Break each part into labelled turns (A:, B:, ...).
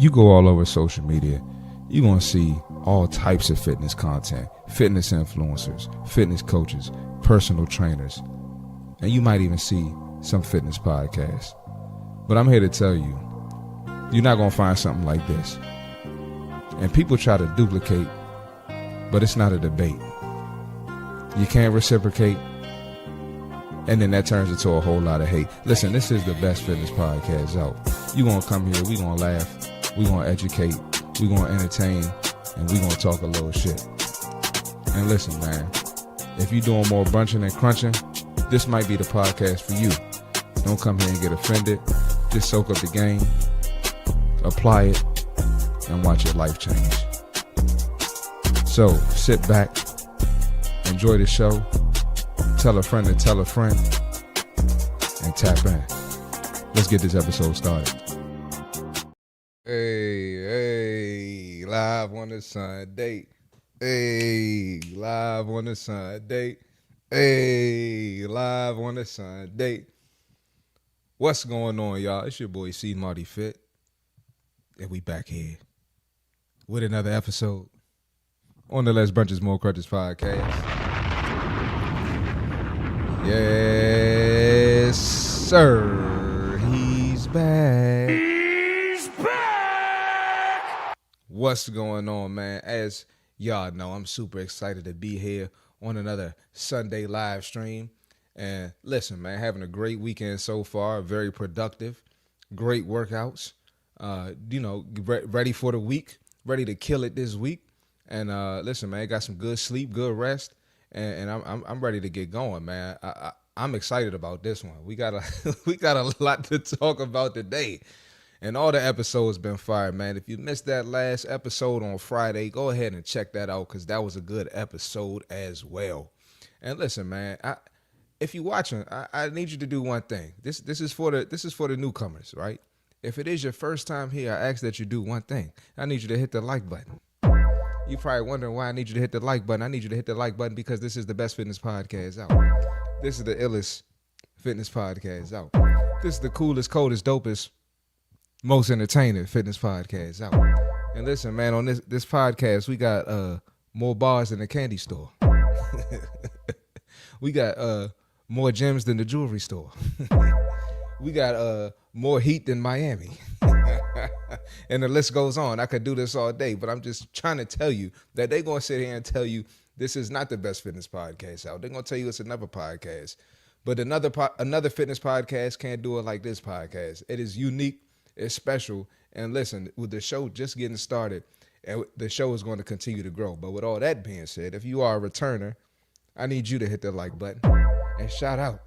A: you go all over social media, you're going to see all types of fitness content, fitness influencers, fitness coaches, personal trainers, and you might even see some fitness podcasts. But I'm here to tell you, you're not going to find something like this. And people try to duplicate, but it's not a debate. You can't reciprocate, and then that turns into a whole lot of hate. Listen, this is the best fitness podcast out. You gonna come here, we gonna laugh, we gonna educate, we gonna entertain, and we gonna talk a little shit. And listen, man, if you're doing more brunching than crunching, this might be the podcast for you. Don't come here and get offended. Just soak up the game, apply it, and watch your life change. So sit back, enjoy the show, tell a friend to tell a friend, and tap in. Let's get this episode started. Hey, live on the Sunday. Hey, live on the Sunday. Hey, live on the Sunday. What's going on, y'all? It's your boy C Marty Fit, and we back here with another episode on the Less Brunches, More Crunches podcast. Yes, sir. He's back. He's back. What's going on, man? As y'all know, I'm super excited to be here on another Sunday live stream. And listen, man, having a great weekend so far. Very productive. Great workouts. Ready for the week. Ready to kill it this week. And listen, man, got some good sleep, good rest. And I'm ready to get going, man. I'm excited about this one. We got a lot to talk about today, and all the episodes been fired, man. If you missed that last episode on Friday, go ahead and check that out because that was a good episode as well. And listen, man, if you're watching, I need you to do one thing. This is for the newcomers, right? If it is your first time here, I ask that you do one thing. I need you to hit the like button. You're probably wondering why I need you to hit the like button. I need you to hit the like button because this is the best fitness podcast out. This is the illest fitness podcast out. This is the coolest, coldest, dopest, most entertaining fitness podcast out. And listen, man, on this podcast, we got more bars than a candy store. We got more gems than the jewelry store. We got more heat than Miami. And the list goes on. I could do this all day, but I'm just trying to tell you that they're going to sit here and tell you this is not the best fitness podcast out. They're going to tell you it's another podcast. But another fitness podcast can't do it like this podcast. It is unique. It's special. And listen, with the show just getting started, and the show is going to continue to grow. But with all that being said, if you are a returner, I need you to hit the like button. And shout out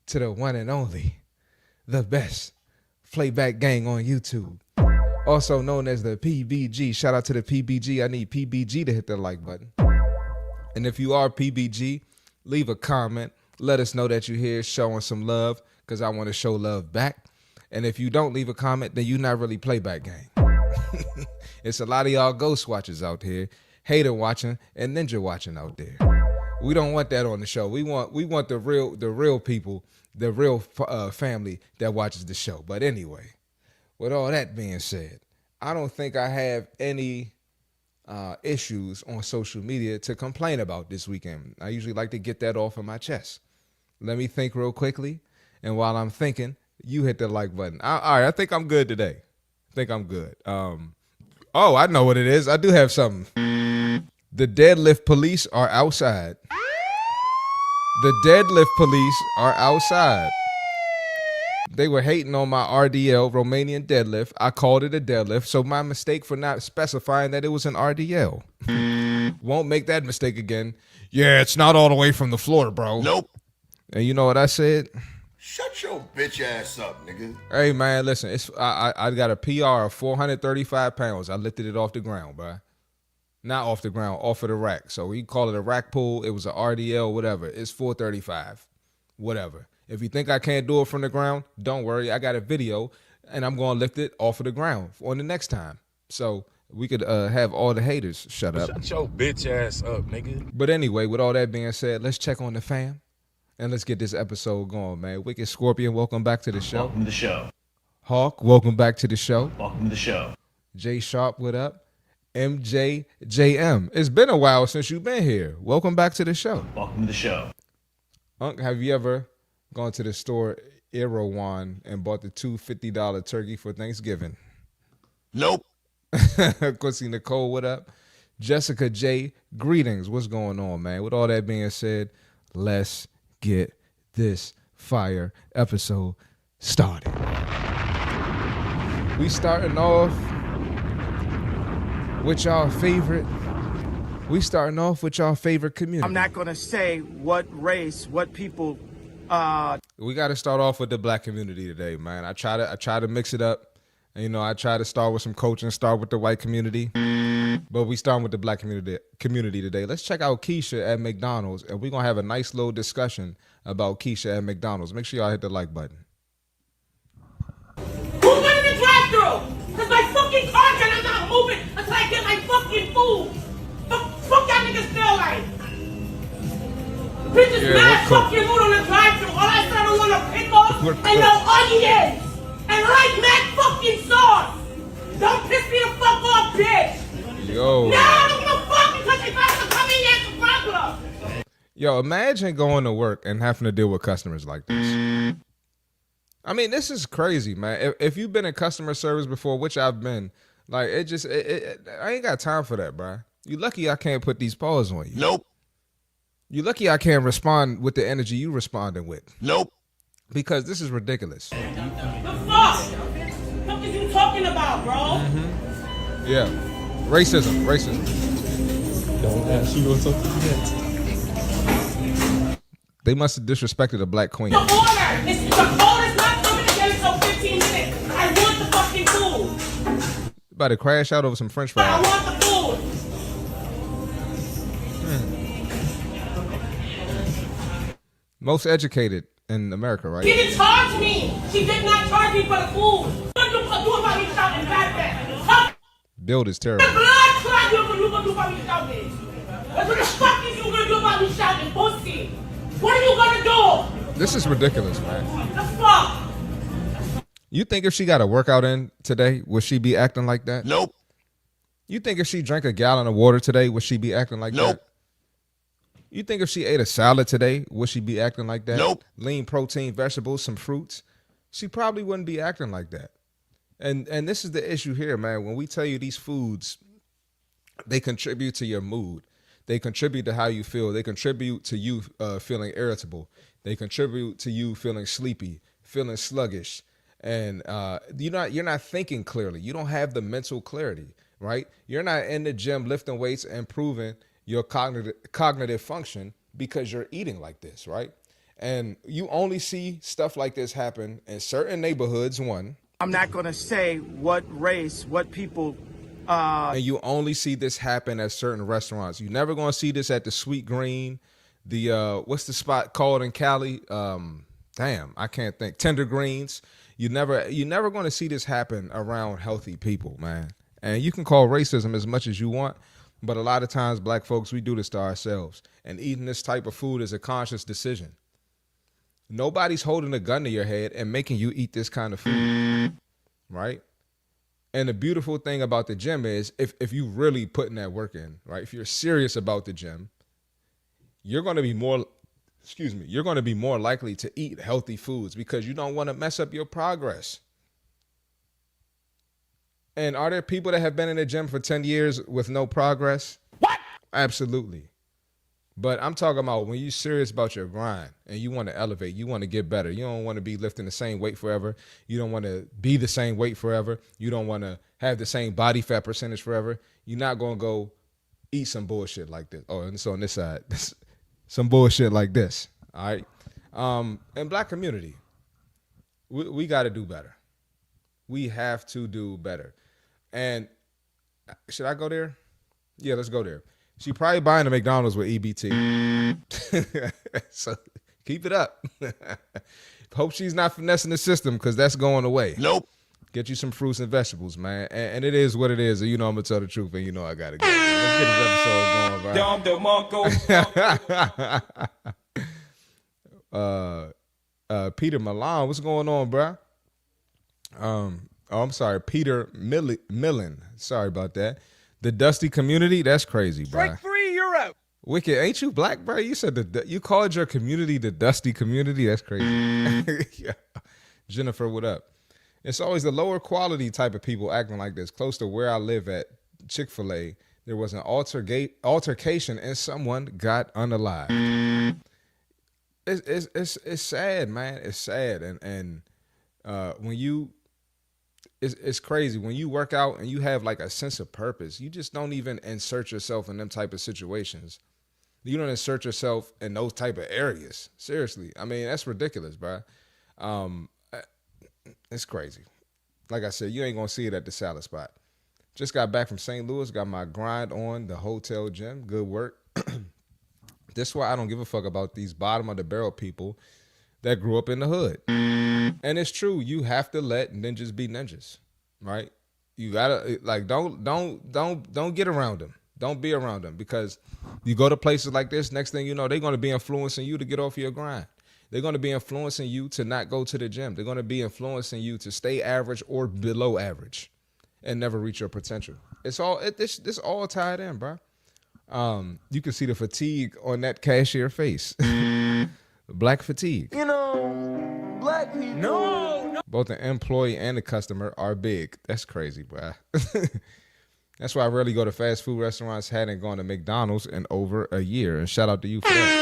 A: to the one and only, the best playback gang on YouTube, also known as the PBG. Shout out to the PBG. I need PBG to hit the like button. And if you are PBG, leave a comment. Let us know that you're here showing some love because I want to show love back. And if you don't leave a comment, then you're not really playback gang. It's a lot of y'all ghost watchers out here, hater watching and ninja watching out there. We don't want that on the show. We want the real people, the real family that watches the show. But anyway, with all that being said, I don't think I have any issues on social media to complain about this weekend. I usually like to get that off of my chest. Let me think real quickly. And while I'm thinking, you hit the like button. All right, I think I'm good today. I think I'm good. I know what it is. I do have something. The deadlift police are outside. The deadlift police are outside. They were hating on my RDL, Romanian deadlift. I called it a deadlift, so my mistake for not specifying that it was an RDL. Won't make that mistake again. Yeah, it's not all the way from the floor, bro. Nope. And you know what I said?
B: Shut your bitch ass up, nigga.
A: Hey, man, listen. I got a PR of 435 pounds. I lifted it off the ground, bro. Not off the ground, off of the rack. So we call it a rack pull. It was an RDL, whatever. It's 435, whatever. If you think I can't do it from the ground, don't worry. I got a video, and I'm going to lift it off of the ground on the next time. So we could have all the haters shut up.
C: Shut your bitch ass up, nigga.
A: But anyway, with all that being said, let's check on the fam, and let's get this episode going, man. Wicked Scorpion, welcome back to the show.
D: Welcome to the show.
A: Hawk, welcome back to the show.
D: Welcome to the show.
A: J Sharp, what up? MJJM. It's been a while since you've been here. Welcome back to the show.
D: Welcome to the show.
A: Unc, have you ever gone to the store Erewhon and bought the two $50 turkey for Thanksgiving?
B: Nope.
A: Quincy Nicole, what up? Jessica J, greetings. What's going on, man? With all that being said, let's get this fire episode started. We starting off with y'all favorite. We starting off with y'all favorite community.
E: I'm not gonna say what race, what people.
A: We got to start off with the black community today, man. I try to mix it up. And, you know, I try to start with some coaching, start with the white community. But we starting with the black community today. Let's check out Keisha at McDonald's, and we're going to have a nice little discussion about Keisha at McDonald's. Make sure y'all hit the like button.
F: Who's running the drive-thru? Because my fucking car I'm not moving until I get my fucking food. Fuck y'all niggas feel like. Bitches mad fucking food on the drive-thru. All I said I want a pickle and no onions. And like mad fucking sauce. Don't piss me the fuck off, bitch.
A: Yo.
F: No, I don't give a fuck because they about to come in as a problem.
A: Yo, imagine going to work and having to deal with customers like this. I mean, this is crazy, man. If you've been in customer service before, which I've been, like, I ain't got time for that, bro. You lucky I can't put these paws on you.
B: Nope.
A: You lucky I can't respond with the energy you responding with.
B: Nope.
A: Because this is ridiculous.
F: The fuck? What is you talking about, bro?
A: Yeah. Racism.
C: Don't ask you what's up next.
A: They must have disrespected a black queen.
F: The order. The order's not coming again until 15 minutes. I want the fucking food.
A: About to crash out over some French
F: I
A: fries.
F: want the food.
A: Most educated in America,
F: She
A: right?
F: didn't charge me. She did not charge me for the food. What you gonna do about me shouting back there? Huh?
A: Build is
F: The
A: terrible.
F: blood clot you gonna do about me shouting? What the fuck is you gonna do about me shouting, pussy? What are you gonna do?
A: This is ridiculous, man.
F: The fuck?
A: You think if she got a workout in today, would she be acting like that?
B: Nope.
A: You think if she drank a gallon of water today, would she be acting like
B: Nope.
A: that? You think if she ate a salad today, would she be acting like that?
B: Nope.
A: Lean protein, vegetables, some fruits. She probably wouldn't be acting like that. And this is the issue here, man. When we tell you these foods, they contribute to your mood. They contribute to how you feel. They contribute to you feeling irritable. They contribute to you feeling sleepy, feeling sluggish. And you're not thinking clearly. You don't have the mental clarity, right? You're not in the gym lifting weights and improving your cognitive function because you're eating like this, right? And you only see stuff like this happen in certain neighborhoods, one.
E: I'm not gonna say what race, what people.
A: And you only see this happen at certain restaurants. You're never going to see this at the Sweet Green, the what's the spot called in Cali? Damn, I can't think. Tender Greens. You're never going to see this happen around healthy people, man. And you can call racism as much as you want, but a lot of times black folks, we do this to ourselves. And eating this type of food is a conscious decision. Nobody's holding a gun to your head and making you eat this kind of food, right? And the beautiful thing about the gym is if you really putting that work in, right? If you're serious about the gym, you're going to be more likely to eat healthy foods because you don't want to mess up your progress. And are there people that have been in the gym for 10 years with no progress? What? Absolutely. But I'm talking about when you're serious about your grind and you want to elevate, you want to get better. You don't want to be lifting the same weight forever. You don't want to be the same weight forever. You don't want to have the same body fat percentage forever. You're not going to go eat some bullshit like this. Oh, and so on this side, some bullshit like this. All right. In black community, we got to do better. We have to do better. And should I go there? Yeah, let's go there. She probably buying a McDonald's with EBT. So keep it up. Hope she's not finessing the system because that's going away.
B: Nope.
A: Get you some fruits and vegetables, man. And it is what it is. And you know I'm going to tell the truth and you know I got to go. Let's get this episode going, bro. Peter Milan, what's going on, bro? I'm sorry, Peter Millen. Sorry about that. The Dusty Community. That's crazy, bro.
E: Strike 3, you're out.
A: Wicked, ain't you black, bro? You said you called your community the Dusty Community. That's crazy. Yeah. Jennifer, what up? It's always the lower quality type of people acting like this. Close to where I live at Chick-fil-A, there was an altercation and someone got unalived. It's sad, man. It's sad, and when you, it's crazy when you work out and you have like a sense of purpose. You just don't even insert yourself in them type of situations. You don't insert yourself in those type of areas. Seriously, I mean that's ridiculous, bro. It's crazy. Like I said, you ain't gonna see it at the salad spot. Just got back from St. Louis, got my grind on the hotel gym. Good work. This is why I don't give a fuck about these bottom of the barrel people that grew up in the hood. And it's true, you have to let ninjas be ninjas, right? You gotta like don't get around them. Don't be around them because you go to places like this. Next thing you know, they're gonna be influencing you to get off your grind. They're going to be influencing you to not go to the gym. They're going to be influencing you to stay average or below average and never reach your potential. It's all this all tied in, bro. You can see the fatigue on that cashier face. Black fatigue.
D: You know, black people.
E: No.
A: Both the employee and the customer are big. That's crazy, bro. That's why I rarely go to fast food restaurants. Hadn't gone to McDonald's in over a year. And shout out to you for that.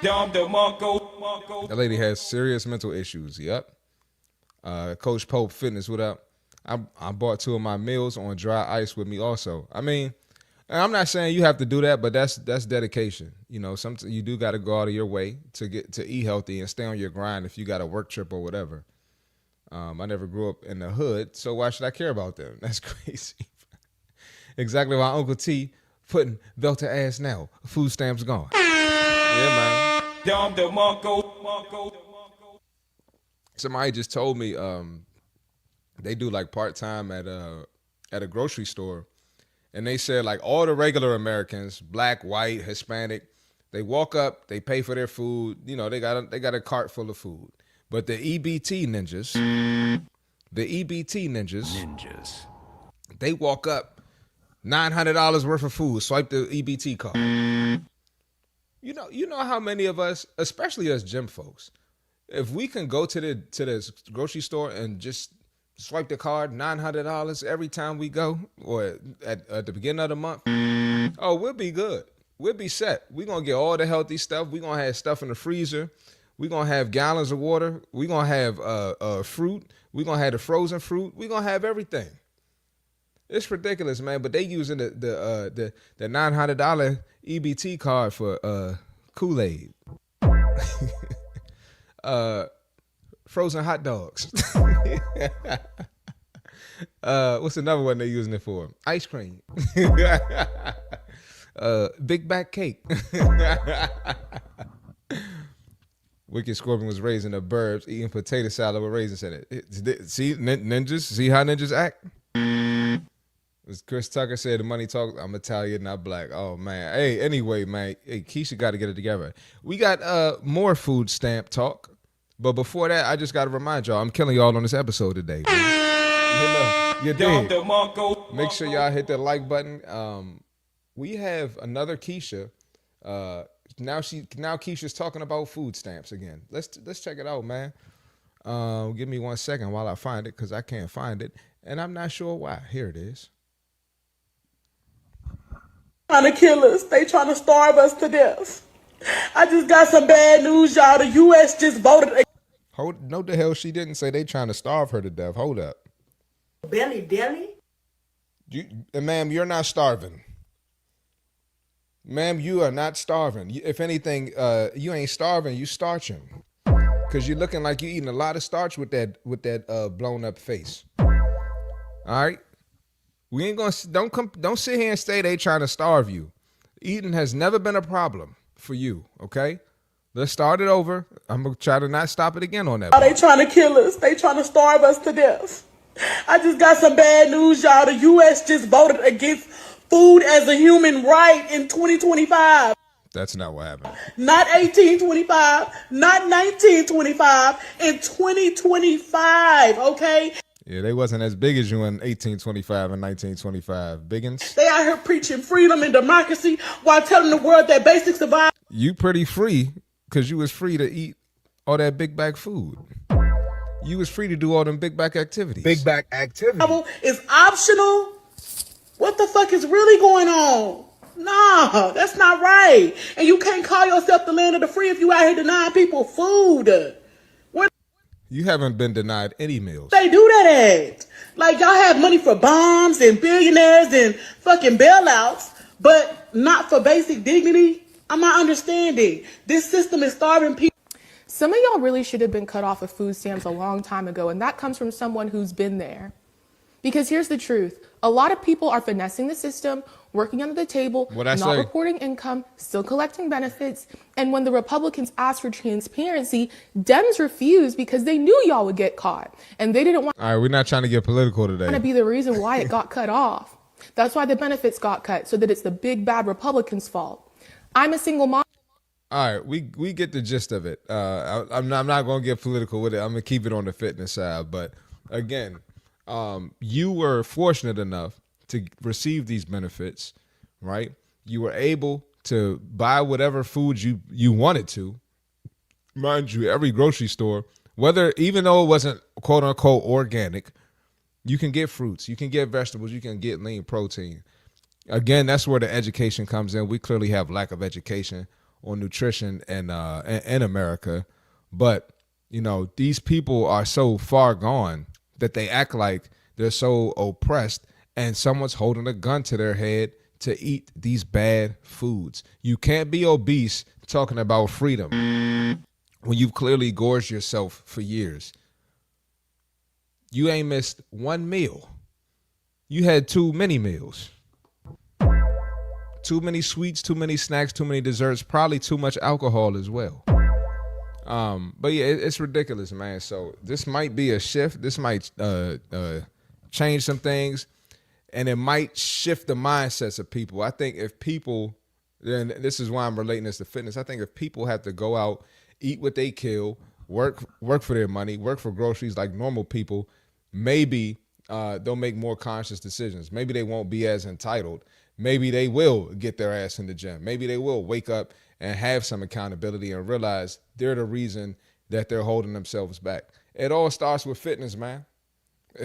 A: That lady has serious mental issues. Yep. Coach Pope Fitness, what up? I bought 2 of my meals on dry ice with me also. I mean, I'm not saying you have to do that, but that's dedication. You know, you do got to go out of your way to eat healthy and stay on your grind if you got a work trip or whatever. I never grew up in the hood, so why should I care about them? That's crazy. Exactly why Uncle T putting belt to ass now. Food stamps gone. Yeah, man. Somebody just told me they do like part-time at a grocery store, and they said like all the regular Americans, black, white, Hispanic, they walk up, they pay for their food, you know, they got a cart full of food. But the EBT ninjas, they walk up, $900 worth of food, swipe the EBT card. You know how many of us, especially us gym folks, if we can go to the grocery store and just swipe the card, $900 every time we go, or at the beginning of the month, oh, we'll be good. We'll be set. We're going to get all the healthy stuff. We're going to have stuff in the freezer. We're going to have gallons of water. We're going to have fruit. We're going to have the frozen fruit. We're going to have everything. It's ridiculous, man. But they using the $900 EBT card for Kool-Aid, frozen hot dogs. What's another one they using it for? Ice cream. Big back cake. Wicked Scorpion was raised in the burbs, eating potato salad with raisins in it. See ninjas? See how ninjas act? As Chris Tucker said, the money talk. I'm Italian, not black. Oh man. Hey, anyway, man. Hey, Keisha got to get it together. We got more food stamp talk, but before that, I just got to remind y'all, I'm killing y'all on this episode today. You dig? Make sure y'all hit the like button. We have another Keisha. Now Keisha's talking about food stamps again. Let's check it out, man. Give me 1 second while I find it because I can't find it, and I'm not sure why. Here it is.
F: Trying to kill us. They trying to starve us to death. I just got some bad news, y'all. The U.S. just voted.
A: No, the hell she didn't say they trying to starve her to death. Hold up.
F: Belly.
A: Ma'am, you're not starving. Ma'am, you are not starving. If anything, you ain't starving. You starching. Cause you're looking like you eating a lot of starch with that blown up face. All right. We ain't gonna don't sit here and say they trying to starve you. Eating has never been a problem for you, okay? Let's start it over. I'm gonna try to not stop it again on that.
F: They trying to kill us. They trying to starve us to death. I just got some bad news, y'all. The U.S. just voted against food as a human right in 2025.
A: That's not what happened.
F: Not 1825, not 1925, in 2025, okay?
A: Yeah, they wasn't as big as you in 1825 and 1925. Biggins.
F: They out here preaching freedom and democracy while telling the world that basic survival
A: You pretty free because you was free to eat all that big back food. You was free to do all them big back activities.
G: Big back activity.
F: is optional. What the fuck is really going on? Nah, that's not right. And you can't call yourself the land of the free if you out here denying people food. Where
A: You haven't been denied any meals.
F: they do that at? Like y'all have money for bombs and billionaires and fucking bailouts, but not for basic dignity? I'm not understanding. This system is starving people.
H: Some of y'all really should have been cut off of food stamps a long time ago, and that comes from someone who's been there. Because here's the truth. A lot of people are finessing the system, working under the table, not reporting income, still collecting benefits. And when the Republicans asked for transparency, Dems refused because they knew y'all would get caught. And they didn't want
A: All right, we're not trying to get political today.
H: to be the reason why it got cut off. That's why the benefits got cut, so that it's the big bad Republicans' fault. I'm a single mom.
A: All right, we get the gist of it. I'm not going to get political with it. I'm going to keep it on the fitness side. But again, you were fortunate enough to receive these benefits, right? You were able to buy whatever food you wanted to. Mind you, every grocery store, even though it wasn't quote unquote organic, you can get fruits, you can get vegetables, you can get lean protein. Again, that's where the education comes in. We clearly have lack of education on nutrition in America, but you know, these people are so far gone that they act like they're so oppressed and someone's holding a gun to their head to eat these bad foods. You can't be obese talking about freedom when you've clearly gorged yourself for years. You ain't missed one meal. You had too many meals. Too many sweets, too many snacks, too many desserts, probably too much alcohol as well. But yeah, it's ridiculous, man. So this might be a shift. This might change some things, and it might shift the mindsets of people. I think if people, and this is why I'm relating this to fitness, I think if people have to go out, eat what they kill, work for their money, work for groceries like normal people, maybe they'll make more conscious decisions. Maybe they won't be as entitled. Maybe they will get their ass in the gym. Maybe they will wake up and have some accountability and realize they're the reason that they're holding themselves back. It all starts with fitness, man.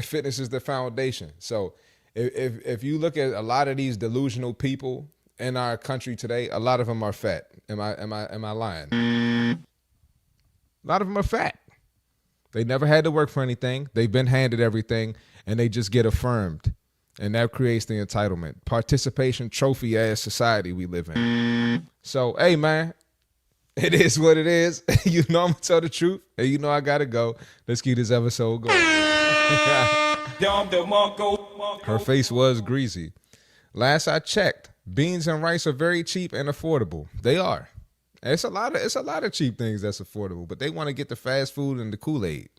A: Fitness is the foundation. So if you look at a lot of these delusional people in our country today, a lot of them are fat. Am I lying? A lot of them are fat. They never had to work for anything. They've been handed everything, and they just get affirmed. And that creates the entitlement, participation, trophy ass society we live in. So, hey, man, it is what it is. You know I'm going to tell the truth. And you know I got to go. Let's keep this episode going. Her face was greasy. Last I checked, beans and rice are very cheap and affordable. They are. It's a lot of cheap things that's affordable, but they want to get the fast food and the Kool-Aid.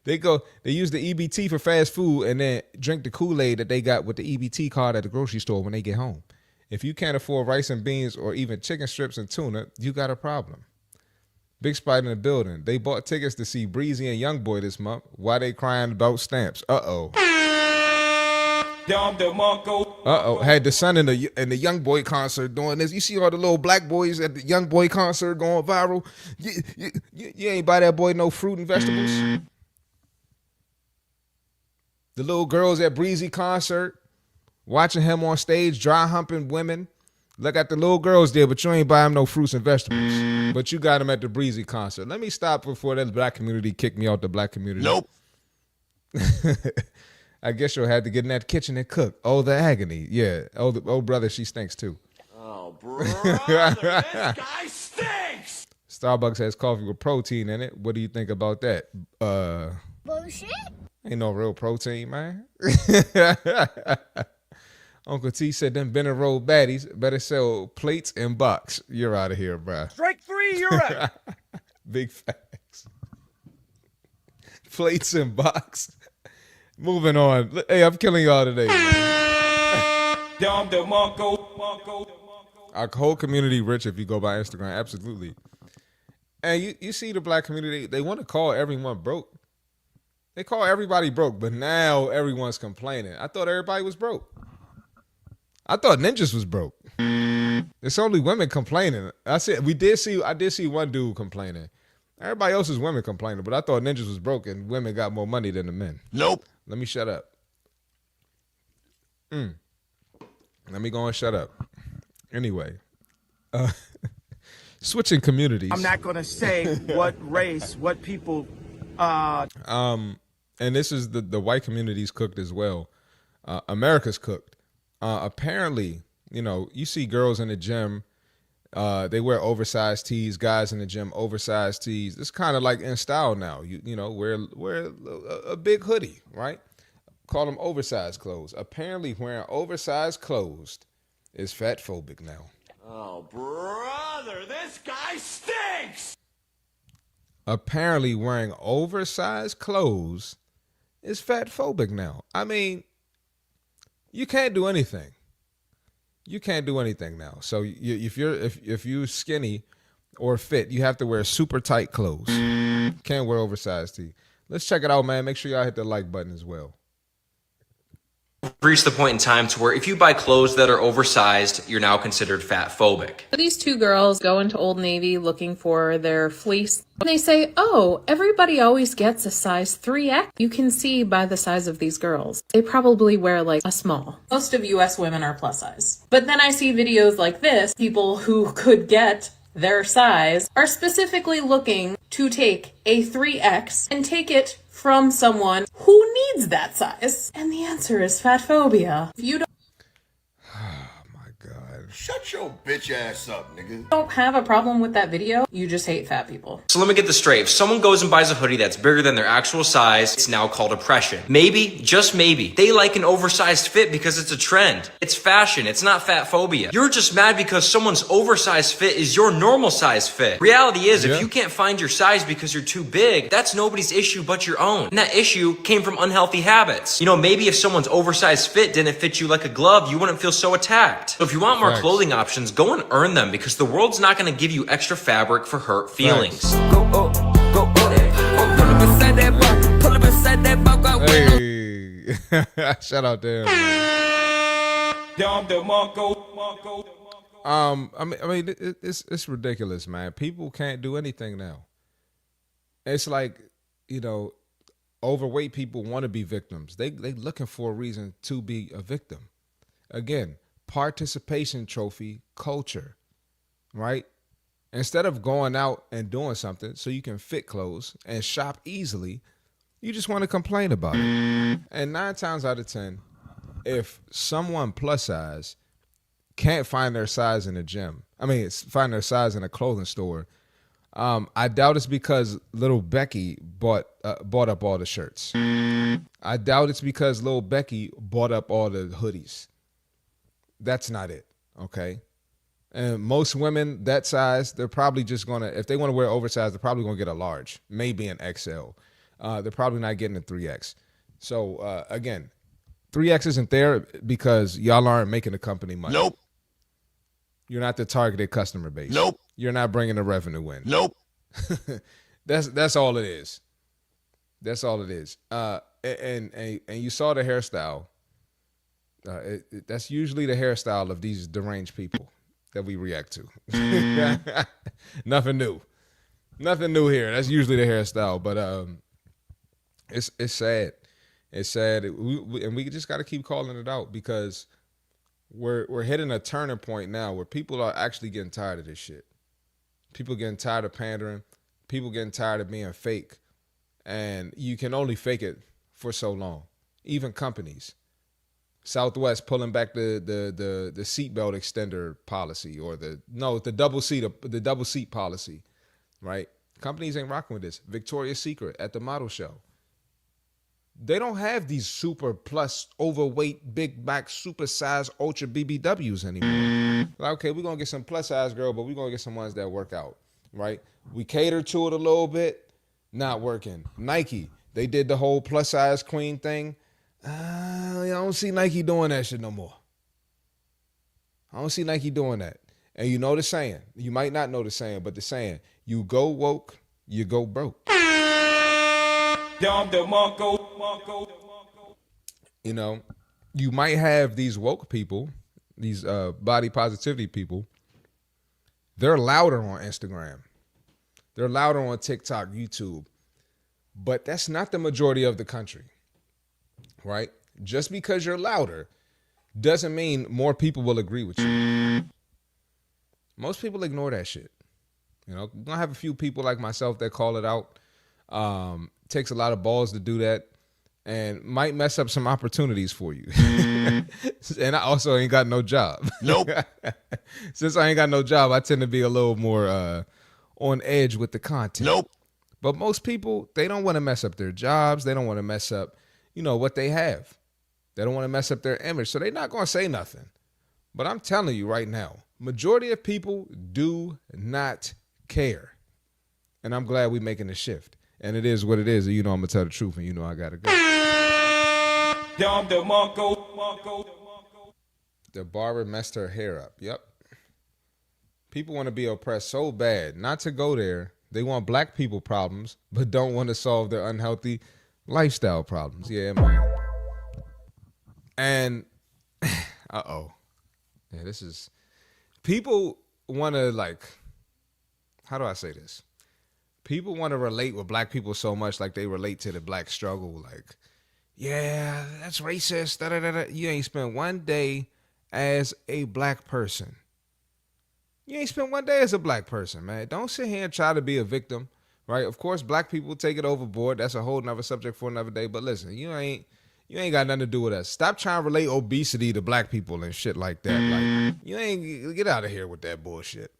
A: They use the EBT for fast food and then drink the Kool-Aid that they got with the EBT card at the grocery store when they get home. If you can't afford rice and beans or even chicken strips and tuna, you got a problem. Big Spite in the building. They bought tickets to see Breezy and Youngboy this month. Why they crying about stamps? Uh-oh. Had the son in the Youngboy concert doing this. You see all the little black boys at the Youngboy concert going viral. You ain't buy that boy no fruit and vegetables. The little girls at Breezy concert, watching him on stage, dry humping women. Look at the little girls there, but you ain't buy him no fruits and vegetables. But you got him at the Breezy concert. Let me stop before that black community kick me out the black community.
B: Nope.
A: I guess you'll have to get in that kitchen and cook. Oh, the agony. Yeah. Oh, brother, she stinks too.
B: Oh, brother, this guy stinks.
A: Starbucks has coffee with protein in it. What do you think about that?
I: Bullshit.
A: Ain't no real protein, man. Uncle T said them Bennett Road baddies better sell plates and box. You're out of here, bruh.
E: Strike three, you're out.
A: Big facts. Plates and box. Moving on. Hey, I'm killing y'all today, man. Our whole community rich if you go by Instagram. Absolutely. And you see the black community, they want to call everyone broke. They call everybody broke, but now everyone's complaining. I thought everybody was broke. I thought ninjas was broke. It's only women complaining. I did see one dude complaining. Everybody else is women complaining, but I thought ninjas was broke and women got more money than the men.
B: Nope.
A: Let me shut up. Let me go and shut up. Anyway, switching communities.
E: I'm not going to say what race, what people.
A: And this is the white community's cooked as well. America's cooked. Apparently, you see girls in the gym. They wear oversized tees. Guys in the gym, oversized tees. It's kind of like in style now. Wear a big hoodie, right? Call them oversized clothes. Apparently, wearing oversized clothes is fat phobic now.
B: Oh, brother, this guy stinks!
A: Apparently, wearing oversized clothes is fat phobic now. I mean, you can't do anything. You can't do anything now. So if you're skinny or fit, you have to wear super tight clothes. Can't wear oversized tee. Let's check it out, man. Make sure y'all hit the like button as well.
G: Reached the point in time to where if you buy clothes that are oversized, you're now considered fat phobic.
J: These two girls go into Old Navy looking for their fleece. And they say, oh, everybody always gets a size 3X. You can see by the size of these girls. They probably wear like a small. Most of US women are plus size. But then I see videos like this, people who could get their size are specifically looking to take a 3X and take it from someone who needs that size. And the answer is fat phobia. If you
B: Shut your bitch ass up, nigga.
J: don't have a problem with that video, you just hate fat people.
G: So let me get this straight. If someone goes and buys a hoodie that's bigger than their actual size, it's now called oppression. Maybe, just maybe, they like an oversized fit because it's a trend. It's fashion. It's not fat phobia. You're just mad because someone's oversized fit is your normal size fit. Reality is, if you can't find your size because you're too big, that's nobody's issue but your own. And that issue came from unhealthy habits. Maybe if someone's oversized fit didn't fit you like a glove, you wouldn't feel so attacked. So if you want more clothing options, go and earn them because the world's not going to give you extra fabric for hurt feelings.
A: Hey, shout out there. I mean, it's ridiculous, man. People can't do anything now. It's like, overweight people want to be victims. They looking for a reason to be a victim. Again, participation trophy culture, right? Instead of going out and doing something so you can fit clothes and shop easily, you just want to complain about it. And 9 times out of 10, if someone plus size can't find their size in the gym, find their size in a clothing store, I doubt it's because little Becky bought up all the shirts. I doubt it's because little Becky bought up all the hoodies. That's not it, okay? And most women that size, they're probably just going to, if they want to wear oversized, they're probably going to get a large, maybe an XL. They're probably not getting a 3X. So, again, 3X isn't there because y'all aren't making the company money.
B: Nope.
A: You're not the targeted customer base.
B: Nope.
A: You're not bringing the revenue in.
B: Nope.
A: That's all it is. That's all it is. And you saw the hairstyle. That's usually the hairstyle of these deranged people that we react to. Nothing new. Nothing new here. That's usually the hairstyle. But it's sad. It's sad. And we just got to keep calling it out because we're hitting a turning point now where people are actually getting tired of this shit. People getting tired of pandering. People getting tired of being fake. And you can only fake it for so long. Even companies. Southwest pulling back the seatbelt extender policy or the double seat policy, right? Companies ain't rocking with this. Victoria's Secret at the model show. They don't have these super plus overweight, big back, super size, ultra BBWs anymore. Like, okay, we're going to get some plus size girl, but we're going to get some ones that work out, right? We cater to it a little bit, not working. Nike, they did the whole plus size queen thing. I don't see Nike doing that shit no more. I don't see Nike doing that. And you know the saying. You might not know the saying, but the saying, you go woke, you go broke. You know, you might have these woke people, these body positivity people. They're louder on Instagram. They're louder on TikTok, YouTube. But that's not the majority of the country, right? Just because you're louder doesn't mean more people will agree with you. Most people ignore that shit. You know, you're gonna have a few people like myself that call it out. Takes a lot of balls to do that and might mess up some opportunities for you. And I also ain't got no job.
B: Nope.
A: Since I ain't got no job, I tend to be a little more on edge with the content.
B: Nope.
A: But most people, they don't want to mess up their jobs. They don't want to mess up, you know, what they have. They don't want to mess up their image. So they're not going to say nothing. But I'm telling you right now, majority of people do not care. And I'm glad we're making a shift. And it is what it is. You know I'm going to tell the truth, and you know I got to go. The barber messed her hair up. Yep. People want to be oppressed so bad not to go there. They want black people problems, but don't want to solve their unhealthy lifestyle problems. Yeah, man. And, yeah, this is, people want to, like, how do I say this? People want to relate with black people so much like they relate to the black struggle. Like, yeah, that's racist. Da, da, da, da. You ain't spent one day as a black person. You ain't spent one day as a black person, man. Don't sit here and try to be a victim, right? Of course, black people take it overboard. That's a whole nother subject for another day. But listen, you ain't got nothing to do with us. Stop trying to relate obesity to black people and shit like that. Like, you ain't, get out of here with that bullshit.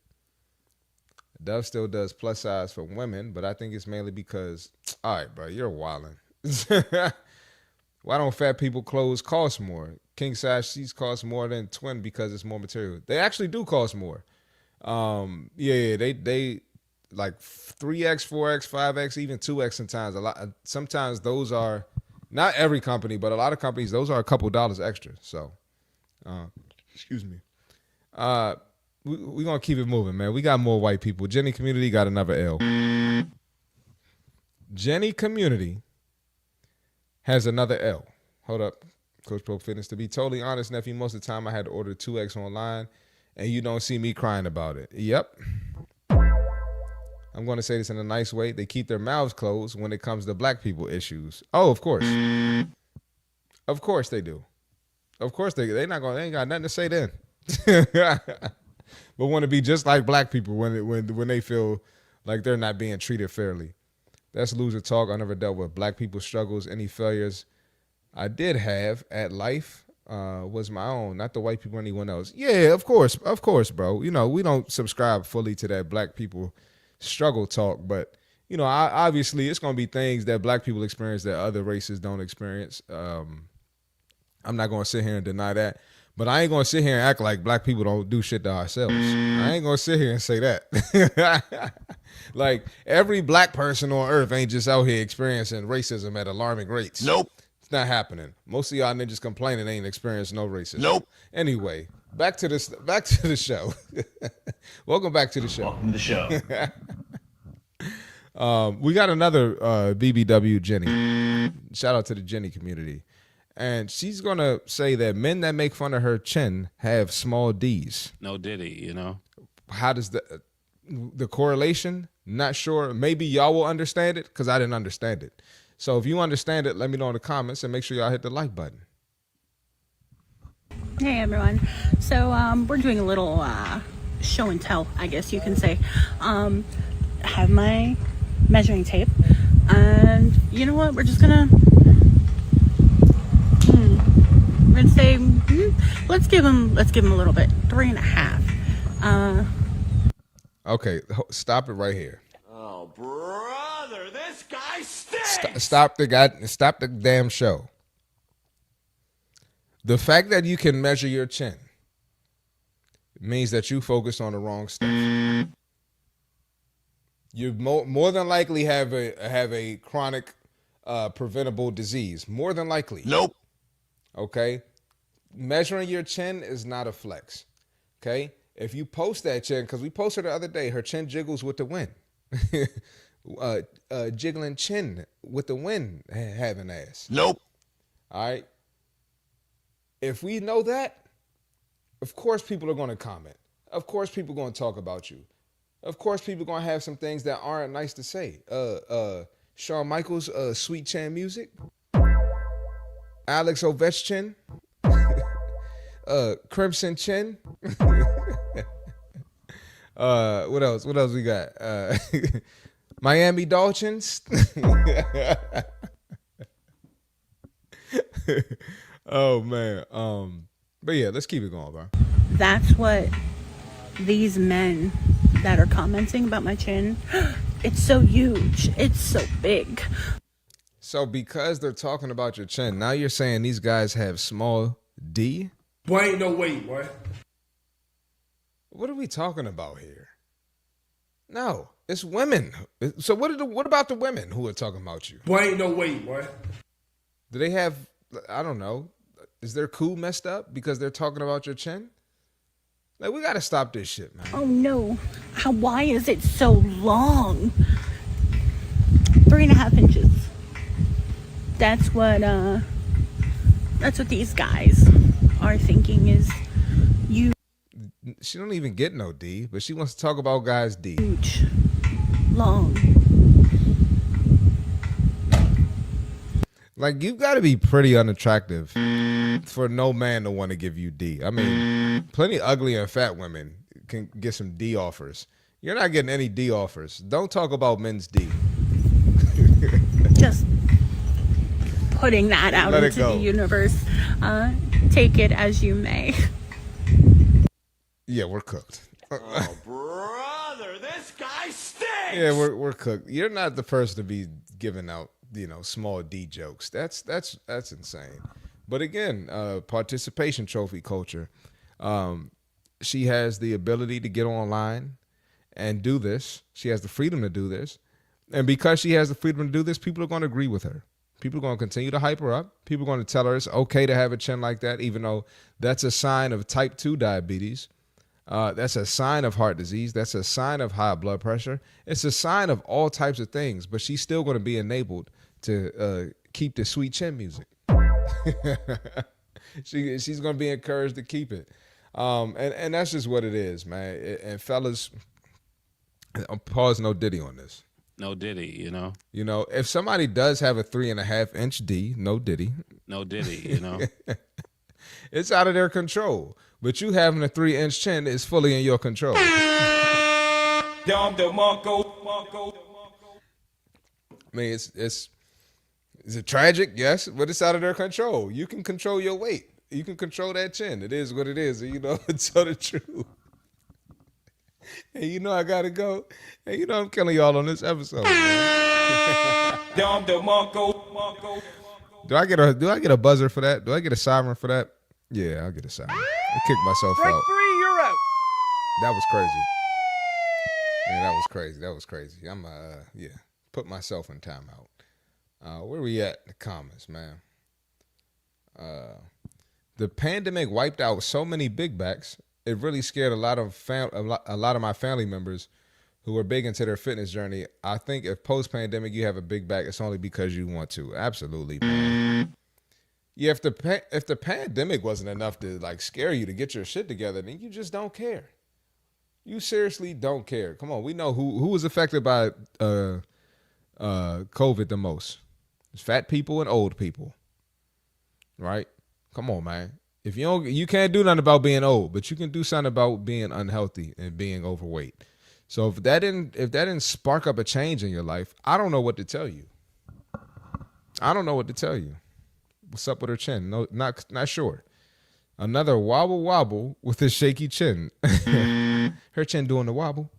A: Dove still does plus size for women, but I think it's mainly because, all right, bro, you're wilding. Why don't fat people clothes cost more? King size sheets cost more than twin because it's more material. They actually do cost more. They like 3X, 4X, 5X, even 2X sometimes. Sometimes those are, not every company, but a lot of companies, those are a couple dollars extra. So, excuse me. We're going to keep it moving, man. We got more white people. Jenny Community got another L. Jenny Community has another L. Hold up. Coach Pro Fitness. To be totally honest, nephew, most of the time I had to order 2X online, and you don't see me crying about it. Yep. I'm going to say this in a nice way. They keep their mouths closed when it comes to black people issues. Oh, of course. Of course they do. Of course they ain't got nothing to say then. But want to be just like black people when they feel like they're not being treated fairly. That's loser talk. I never dealt with black people's struggles. Any failures I did have at life was my own, not the white people or anyone else. Yeah, of course, bro. You know, we don't subscribe fully to that black people struggle talk, but you know, obviously it's going to be things that black people experience that other races don't experience. I'm not going to sit here and deny that. But I ain't going to sit here and act like black people don't do shit to ourselves. I ain't going to sit here and say that. Like, every black person on earth ain't just out here experiencing racism at alarming rates.
B: Nope.
A: It's not happening. Most of y'all niggas complaining ain't experienced no racism.
B: Nope.
A: Anyway, back to the show. Welcome back to the show.
B: Welcome to the show.
A: We got another BBW Jenny. Shout out to the Jenny community. And she's going to say that men that make fun of her chin have small D's.
C: No diddy, you know?
A: How does the correlation? Not sure. Maybe y'all will understand it because I didn't understand it. So if you understand it, let me know in the comments and make sure y'all hit the like button.
K: Hey, everyone. So we're doing a little show and tell, I guess you can say. I have my measuring tape. And you know what? We're just going to... We're gonna say let's give him a little bit, 3.5.
A: Okay, stop it right here.
B: Oh, brother, this guy stinks.
A: Stop the damn show. The fact that you can measure your chin means that you focus on the wrong stuff. You more than likely have a chronic preventable disease. More than likely.
B: Nope.
A: Okay, measuring your chin is not a flex. Okay, if you post that chin, because we posted the other day, her chin jiggles with the wind. jiggling chin with the wind having ass.
B: Nope.
A: All right. If we know that, of course people are going to comment. Of course people are going to talk about you. Of course people are going to have some things that aren't nice to say. Shawn Michaels, Sweet Chan Music. Alex Ovechkin. Crimson Chin. What else? What else we got? Miami Dolphins. Oh man. But yeah, let's keep it going, bro.
K: That's what these men that are commenting about my chin, it's so huge, it's so big.
A: So because they're talking about your chin, now you're saying these guys have small D?
C: Boy, ain't no way, boy.
A: What are we talking about here? No, it's women. So what about the women who are talking about you?
C: Boy, ain't no way, boy.
A: Do they have, I don't know, is their cool messed up because they're talking about your chin? Like, we got to stop this shit, man.
K: Oh no, why is it so long? 3.5 inches. That's what these guys are thinking is you.
A: She don't even get no D, but she wants to talk about guys' D.
K: Huge, long.
A: Like, you've got to be pretty unattractive for no man to want to give you D. I mean, plenty ugly and fat women can get some D offers. You're not getting any D offers. Don't talk about men's D.
K: Just putting that out into the universe. Take it as you may.
A: Yeah, we're cooked.
B: Oh, brother, this guy stinks.
A: Yeah, we're cooked. You're not the person to be giving out, small D jokes. That's insane. But again, participation trophy culture. She has the ability to get online and do this. She has the freedom to do this. And because she has the freedom to do this, people are going to agree with her. People are going to continue to hype her up. People are going to tell her it's okay to have a chin like that, even though that's a sign of type 2 diabetes. That's a sign of heart disease. That's a sign of high blood pressure. It's a sign of all types of things, but she's still going to be enabled to keep the sweet chin music. She's going to be encouraged to keep it. And that's just what it is, man. And fellas, pause no diddy on this.
L: No diddy,
A: If somebody does have a 3.5 inch D, no diddy.
L: No diddy,
A: It's out of their control. But you having a 3-inch chin is fully in your control. I mean, is it tragic? Yes, but it's out of their control. You can control your weight. You can control that chin. It is what it is. And tell the truth. And I gotta go. And I'm killing y'all on this episode. Do I get a buzzer for that? Do I get a siren for that? Yeah, I'll get a siren. I kicked myself
E: Break
A: out.
E: 3, you're out.
A: That was crazy. Yeah, that was crazy. I'm put myself in timeout. Where we at in the comments, man? The pandemic wiped out so many big backs. It really scared a lot of my family members who were big into their fitness journey. I think if post-pandemic you have a big back, it's only because you want to. Absolutely, man. Yeah, if the pandemic wasn't enough to scare you to get your shit together, then you just don't care. You seriously don't care. Come on, we know who was affected by COVID the most. It's fat people and old people. Right? Come on, man. If you can't do nothing about being old, but you can do something about being unhealthy and being overweight. So if that didn't spark up a change in your life, I don't know what to tell you. What's up with her chin? No, not sure. Another wobble with a shaky chin. Her chin doing the wobble.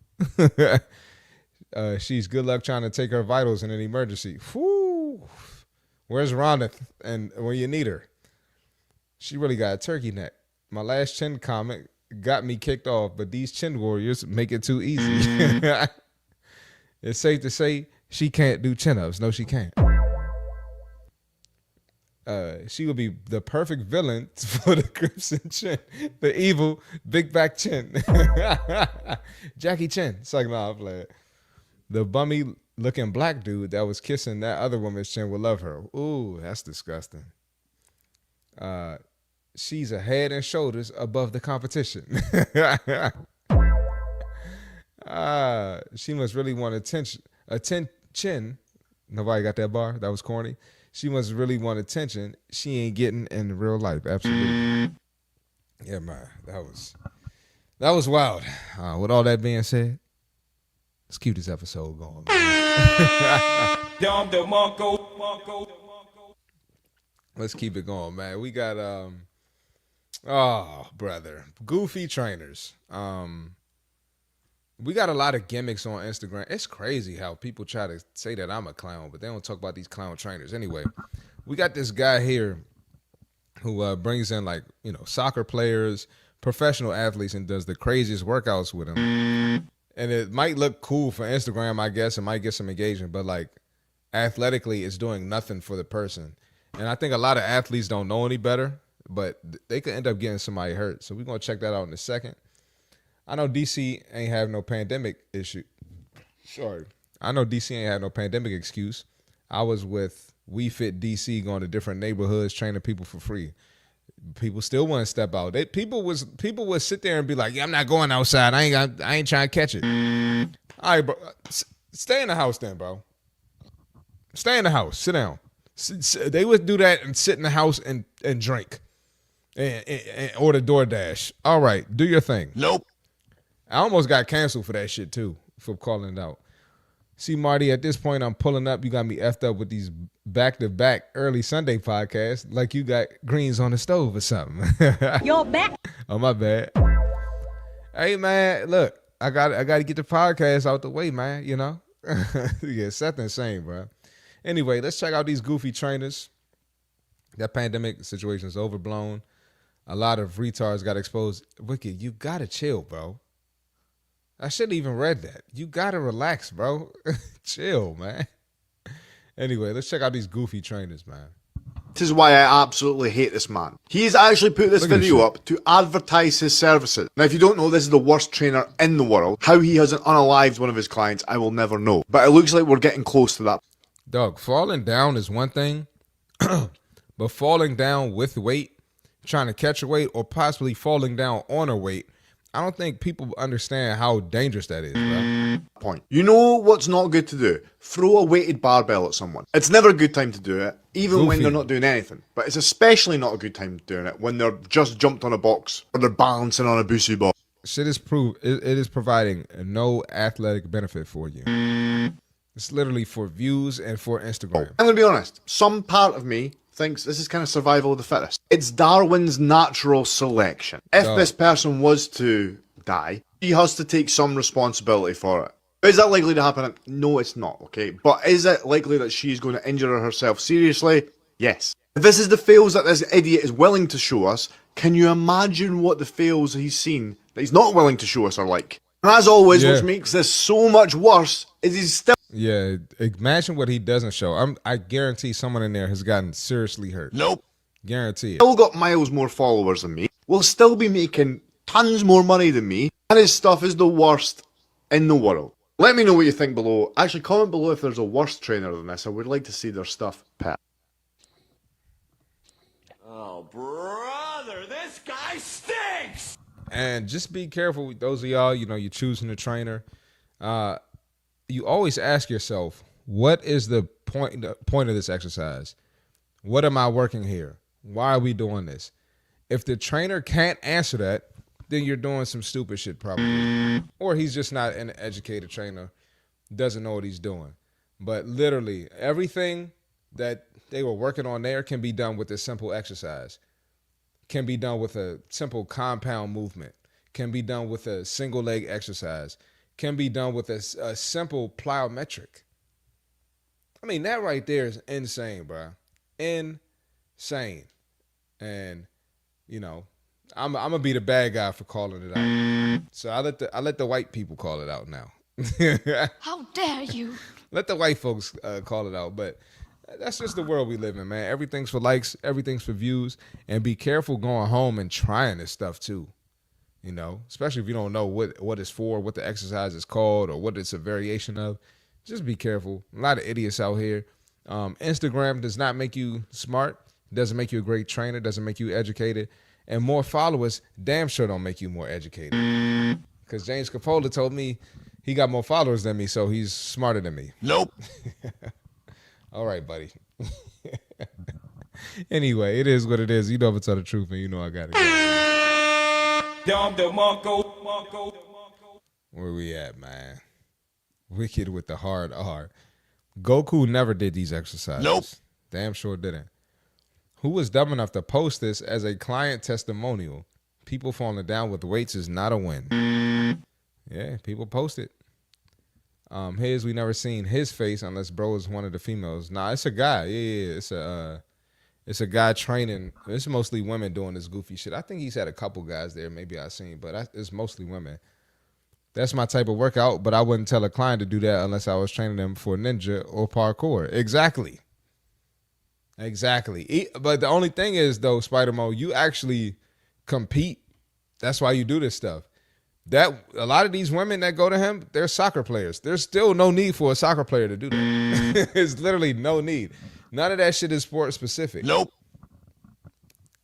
A: She's good luck trying to take her vitals in an emergency. Whew. Where's Rhonda? And when you need her? She really got a turkey neck. My last chin comment got me kicked off, but these chin warriors make it too easy. It's safe to say she can't do chin-ups. No, she can't. She would be the perfect villain for the Crimson Chin, the evil big back chin. Jackie Chin. It's like, nah, I'm playing. The bummy looking black dude that was kissing that other woman's chin would love her. Ooh, that's disgusting. She's a head and shoulders above the competition. She must really want attention. Nobody got that bar? That was corny. She must really want attention. She ain't getting in real life. Absolutely. Yeah, man. That was wild. With all that being said, let's keep this episode going, man. Let's keep it going, man. We got brother, goofy trainers. We got a lot of gimmicks on Instagram. It's crazy how people try to say that I'm a clown, but they don't talk about these clown trainers. Anyway, we got this guy here who brings in soccer players, professional athletes, and does the craziest workouts with them. And it might look cool for Instagram, I guess. It might get some engagement, but athletically, it's doing nothing for the person. And I think a lot of athletes don't know any better, but they could end up getting somebody hurt. So we're going to check that out in a second. I know DC ain't have no pandemic issue. Sorry. I know DC ain't had no pandemic excuse. I was with We Fit DC going to different neighborhoods training people for free. People still want to step out. People would sit there and be like, "Yeah, I'm not going outside. I ain't trying to catch it." All right, bro. Stay in the house then, bro. Stay in the house. Sit down. They would do that and sit in the house and drink and order DoorDash. All right, do your thing.
B: Nope.
A: I almost got canceled for that shit too, for calling it out. See, Marty, at this point, I'm pulling up. You got me effed up with these back-to-back early Sunday podcasts like you got greens on the stove or something.
K: You're back.
A: Oh, my bad. Hey, man, look, I got to get the podcast out the way, man, you know? Yeah, Seth insane, bro. Anyway, let's check out these goofy trainers. That pandemic situation is overblown. A lot of retards got exposed. Wicked, you got to chill, bro. I shouldn't even read that. You got to relax, bro. Chill, man. Anyway, let's check out these goofy trainers, man.
M: This is why I absolutely hate this man. He's actually put this video up to advertise his services. Now, if you don't know, this is the worst trainer in the world. How he hasn't unalived one of his clients, I will never know. But it looks like we're getting close to that.
A: Dog, falling down is one thing, but falling down with weight, trying to catch a weight, or possibly falling down on a weight, I don't think people understand how dangerous that is, bro.
M: Point. You know what's not good to do? Throw a weighted barbell at someone. It's never a good time to do it, even when they're not doing anything. But it's especially not a good time doing it when they're just jumped on a box or they're balancing on a Busu ball.
A: Shit is it is providing no athletic benefit for you. It's literally for views and for Instagram.
M: I'm going to be honest. Some part of me thinks this is kind of survival of the fittest. It's Darwin's natural selection. If this person was to die, he has to take some responsibility for it. Is that likely to happen? No, it's not, okay? But is it likely that she's going to injure herself seriously? Yes. If this is the fails that this idiot is willing to show us, can you imagine what the fails he's seen that he's not willing to show us are like? And as always, which makes this so much worse, is he's still...
A: Yeah, imagine what he doesn't show. I guarantee someone in there has gotten seriously hurt.
M: Nope.
A: Guarantee it.
M: Still got miles more followers than me. Will still be making tons more money than me. And his stuff is the worst in the world. Let me know what you think below. Actually, comment below if there's a worse trainer than this. I would like to see their stuff, Pat.
B: Oh, brother, this guy stinks!
A: And just be careful with those of y'all, you're choosing a trainer. You always ask yourself, what is the point of this exercise? What am I working here? Why are we doing this? If the trainer can't answer that, then you're doing some stupid shit probably. Or he's just not an educated trainer, doesn't know what he's doing. But literally, everything that they were working on there can be done with a simple exercise. Can be done with a simple compound movement. Can be done with a single leg exercise. Can be done with a simple plyometric. I mean, that right there is insane, bro. Insane. And, I'm gonna be the bad guy for calling it out. So I let the white people call it out now.
I: How dare you?
A: Let the white folks call it out. But that's just the world we live in, man. Everything's for likes, everything's for views, and be careful going home and trying this stuff too. Especially if you don't know what it's for, what the exercise is called, or what it's a variation of. just be careful. A lot of idiots out here. Instagram does not make you smart. Doesn't make you a great trainer. Doesn't make you educated. And more followers damn sure don't make you more educated. Because James Capola told me he got more followers than me, so he's smarter than me.
B: Nope.
A: All right, buddy. Anyway, it is what it is. You know I'm gonna tell the truth, and you know I got it. Where we at, man? Wicked with the hard R. Goku never did these exercises.
B: Nope.
A: Damn sure didn't. Who was dumb enough to post this as a client testimonial? People falling down with weights is not a win. Yeah, people post it. His, we never seen his face unless bro is one of the females. Nah, it's a guy. Yeah. It's a guy training. It's mostly women doing this goofy shit. I think he's had a couple guys there. Maybe I've seen, but it's mostly women. That's my type of workout, but I wouldn't tell a client to do that unless I was training them for ninja or parkour. Exactly. But the only thing is, though, Spider-Mo, you actually compete. That's why you do this stuff. That a lot of these women that go to him, they're soccer players. There's still no need for a soccer player to do that. There's literally no need. None of that shit is sport specific.
B: Nope.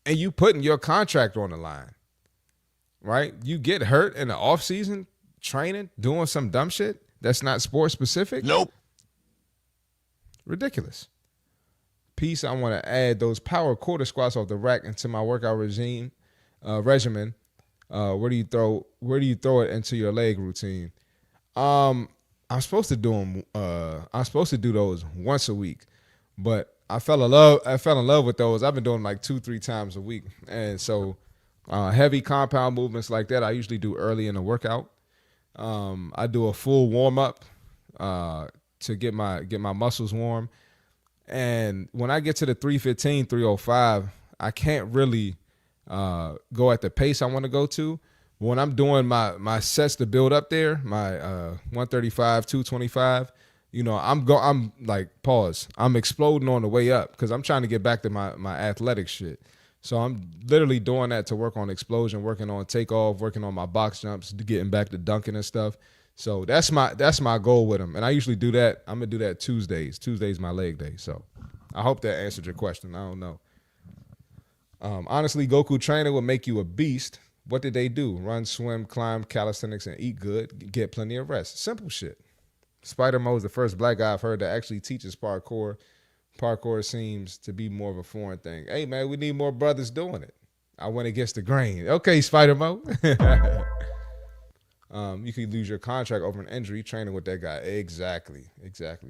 A: And you putting your contract on the line, right? You get hurt in the off season training, doing some dumb shit that's not sport specific.
B: Nope.
A: Ridiculous. Piece, I want to add those power quarter squats off the rack into my workout regimen. Where do you throw it into your leg routine? I'm supposed to do them. I'm supposed to do those once a week, but I fell in love with those. I've been doing them like 2-3 times a week, and so heavy compound movements like that I usually do early in the workout. I do a full warm up to get my muscles warm. And when I get to the 315, 305, I can't really go at the pace I want to go to. When I'm doing my sets to build up there, my 135, 225, I'm like, pause. I'm exploding on the way up because I'm trying to get back to my athletic shit. So I'm literally doing that to work on explosion, working on takeoff, working on my box jumps, getting back to dunking and stuff. So that's my goal with them. And I usually do that. I'm going to do that Tuesdays. Tuesday's my leg day. So I hope that answered your question. I don't know. Honestly, Goku trainer would make you a beast. What did they do? Run, swim, climb, calisthenics, and eat good. Get plenty of rest. Simple shit. Spider-Mo is the first black guy I've heard that actually teaches parkour. Parkour seems to be more of a foreign thing. Hey, man, we need more brothers doing it. I went against the grain. Okay, Spider-Mo. You could lose your contract over an injury training with that guy. Exactly.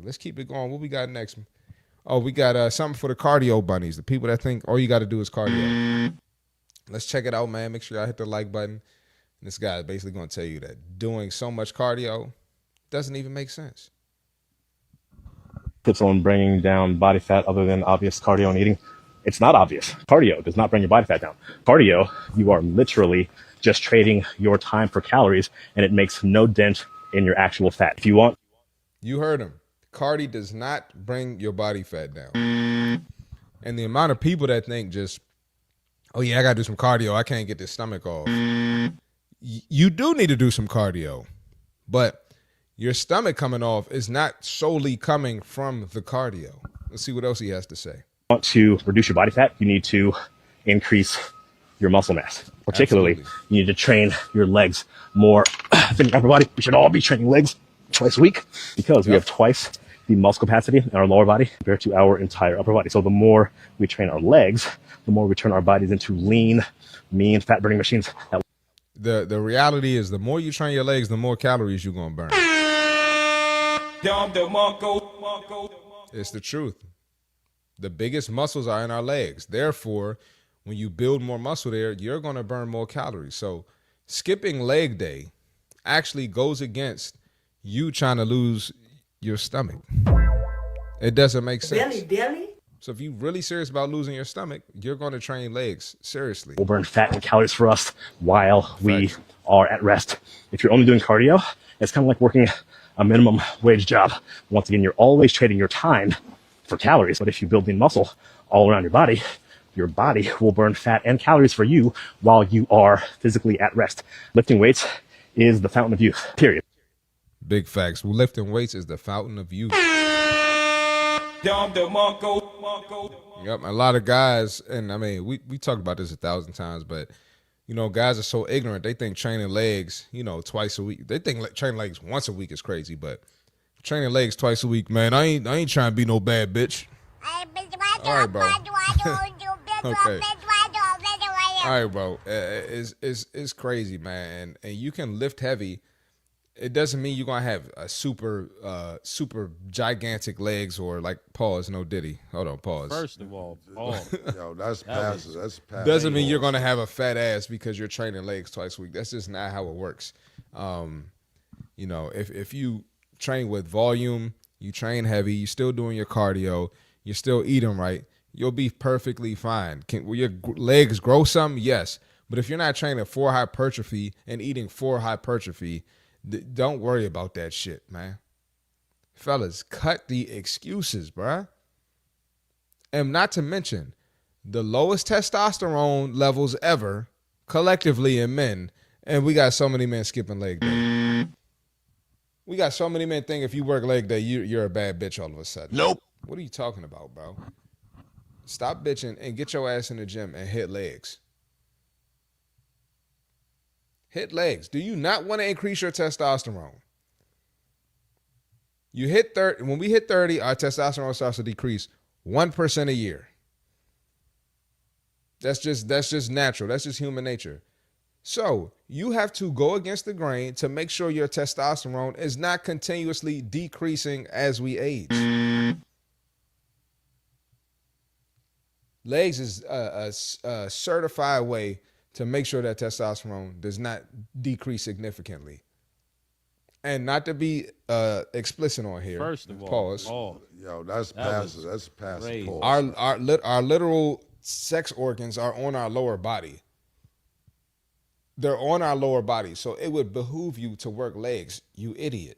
A: Let's keep it going. What we got next? Oh, we got something for the cardio bunnies. The people that think all you got to do is cardio. Let's check it out, man. Make sure y'all hit the like button. This guy is basically going to tell you that doing so much cardio doesn't even make sense.
N: Tips on bringing down body fat other than obvious cardio and eating. It's not obvious. Cardio does not bring your body fat down. Cardio, you are literally just trading your time for calories, and it makes no dent in your actual fat. If you want.
A: You heard him. Cardio does not bring your body fat down. And the amount of people that think just, oh yeah, I got to do some cardio. I can't get this stomach off. You do need to do some cardio, but your stomach coming off is not solely coming from the cardio. Let's see what else he has to say.
N: Want to reduce your body fat, you need to increase your muscle mass. Particularly, Absolutely. You need to train your legs more than your upper body. We should all be training legs twice a week because we have twice the muscle capacity in our lower body compared to our entire upper body. So the more we train our legs, the more we turn our bodies into lean, mean, fat-burning machines.
A: The reality is the more you train your legs, the more calories you're going to burn. It's the truth. The biggest muscles are in our legs. Therefore, when you build more muscle there, you're going to burn more calories. So skipping leg day actually goes against you trying to lose your stomach. It doesn't make sense.
O: Belly?
A: So if you're really serious about losing your stomach, you're going to train legs seriously.
N: We'll burn fat and calories for us while we are at rest. If you're only doing cardio, it's kind of like working a minimum wage job. Once again, you're always trading your time for calories. But if you build in muscle all around your body will burn fat and calories for you while you are physically at rest. Lifting weights is the fountain of youth, period.
A: Big facts. Lifting weights is the fountain of youth. Yep, a lot of guys, and I mean, we talked about this 1,000 times, but you know, guys are so ignorant. They think training legs, you know, twice a week. They think training legs once a week is crazy, but training legs twice a week, man, I ain't trying to be no bad bitch. All right, bro. Okay. All right, bro. It's crazy, man, and you can lift heavy. It doesn't mean you're gonna have a super gigantic legs or like pause, no Diddy. Hold on, pause.
L: First of all, pause.
O: Yo, that's passes. That's passes.
A: Doesn't mean you're gonna have a fat ass because you're training legs twice a week. That's just not how it works. You know, if you train with volume, you train heavy, you're still doing your cardio, you're still eating right, you'll be perfectly fine. Will your legs grow some? Yes. But if you're not training for hypertrophy and eating for hypertrophy, don't worry about that shit, man. Fellas, cut the excuses, bruh. And not to mention, the lowest testosterone levels ever, collectively in men, and we got so many men skipping leg day. We got so many men think if you work leg day, you're a bad bitch all of a sudden.
O: Nope.
A: What are you talking about, bro? Stop bitching and get your ass in the gym and hit legs. Hit legs. Do you not want to increase your testosterone? You hit 30. When we hit 30, our testosterone starts to decrease 1% a year. That's just natural. That's just human nature. So you have to go against the grain to make sure your testosterone is not continuously decreasing as we age. Legs is a certified way to make sure that testosterone does not decrease significantly. And not to be explicit on here.
L: First of all,
O: pause. Yo, that's passes. That's passes.
A: Our literal sex organs are on our lower body. They're on our lower body. So it would behoove you to work legs, you idiot.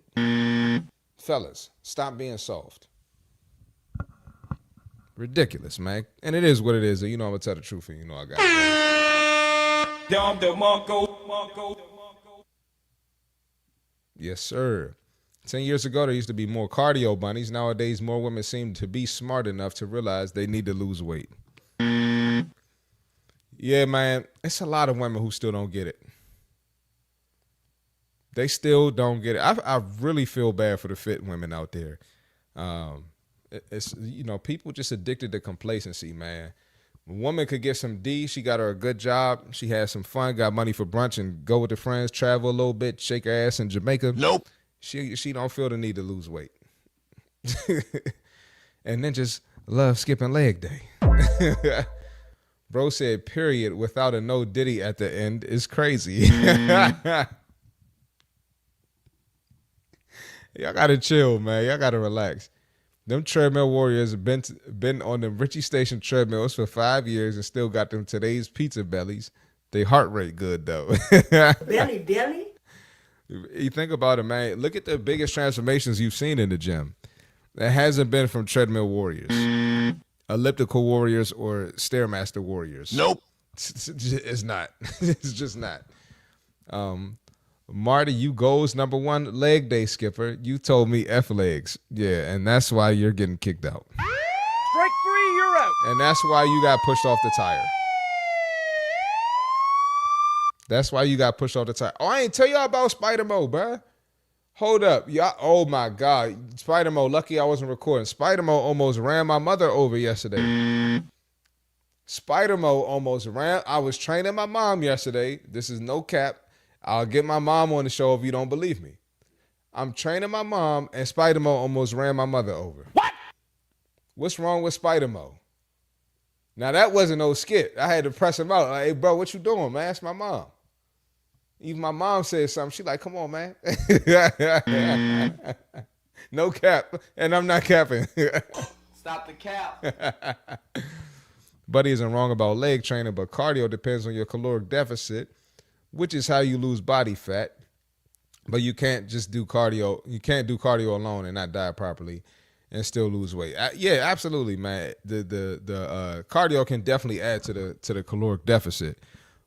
A: Fellas, stop being soft. Ridiculous, man. And it is what it is. You know I'm going to tell the truth and you know I got it. Yes, sir. 10 years ago, there used to be more cardio bunnies. Nowadays, more women seem to be smart enough to realize they need to lose weight. Yeah, man. It's a lot of women who still don't get it. They still don't get it. I really feel bad for the fit women out there. It's, you know, people just addicted to complacency, man. A woman could get some D. She got her a good job. She had some fun, got money for brunch and go with the friends, travel a little bit, shake her ass in Jamaica.
O: Nope.
A: She don't feel the need to lose weight. And then just love skipping leg day. Bro said, period, without a no Diddy at the end is crazy. Y'all gotta chill, man. Y'all gotta relax. Them treadmill warriors have been on the Richie Station treadmills for 5 years and still got them today's pizza bellies. They heart rate good, though.
P: Belly?
A: You think about it, man. Look at the biggest transformations you've seen in the gym. That hasn't been from treadmill warriors, elliptical warriors, or Stairmaster warriors.
O: Nope.
A: It's not. It's just not. Marty, you goes number one leg day skipper. You told me F legs. Yeah, and that's why you're getting kicked out.
E: Strike three, you're out.
A: And that's why you got pushed off the tire. That's why you got pushed off the tire. Oh, I ain't tell y'all about Spider-Mo, bruh. Hold up. Y'all, oh, my God. Spider-Mo, lucky I wasn't recording. Spider-Mo almost ran my mother over yesterday. Spider-Mo almost ran. I was training my mom yesterday. This is no cap. I'll get my mom on the show if you don't believe me. I'm training my mom, and Spider-Mo almost ran my mother over.
E: What?
A: What's wrong with Spider-Mo? Now, that wasn't no skit. I had to press him out. Like, hey, bro, what you doing, man? Ask my mom. Even my mom said something. She like, come on, man. No cap. And I'm not capping.
E: Stop the cap.
A: Buddy isn't wrong about leg training, but cardio depends on your caloric deficit, which is how you lose body fat. But you can't just do cardio. You can't do cardio alone and not diet properly and still lose weight. Yeah, absolutely, man. The cardio can definitely add to the caloric deficit,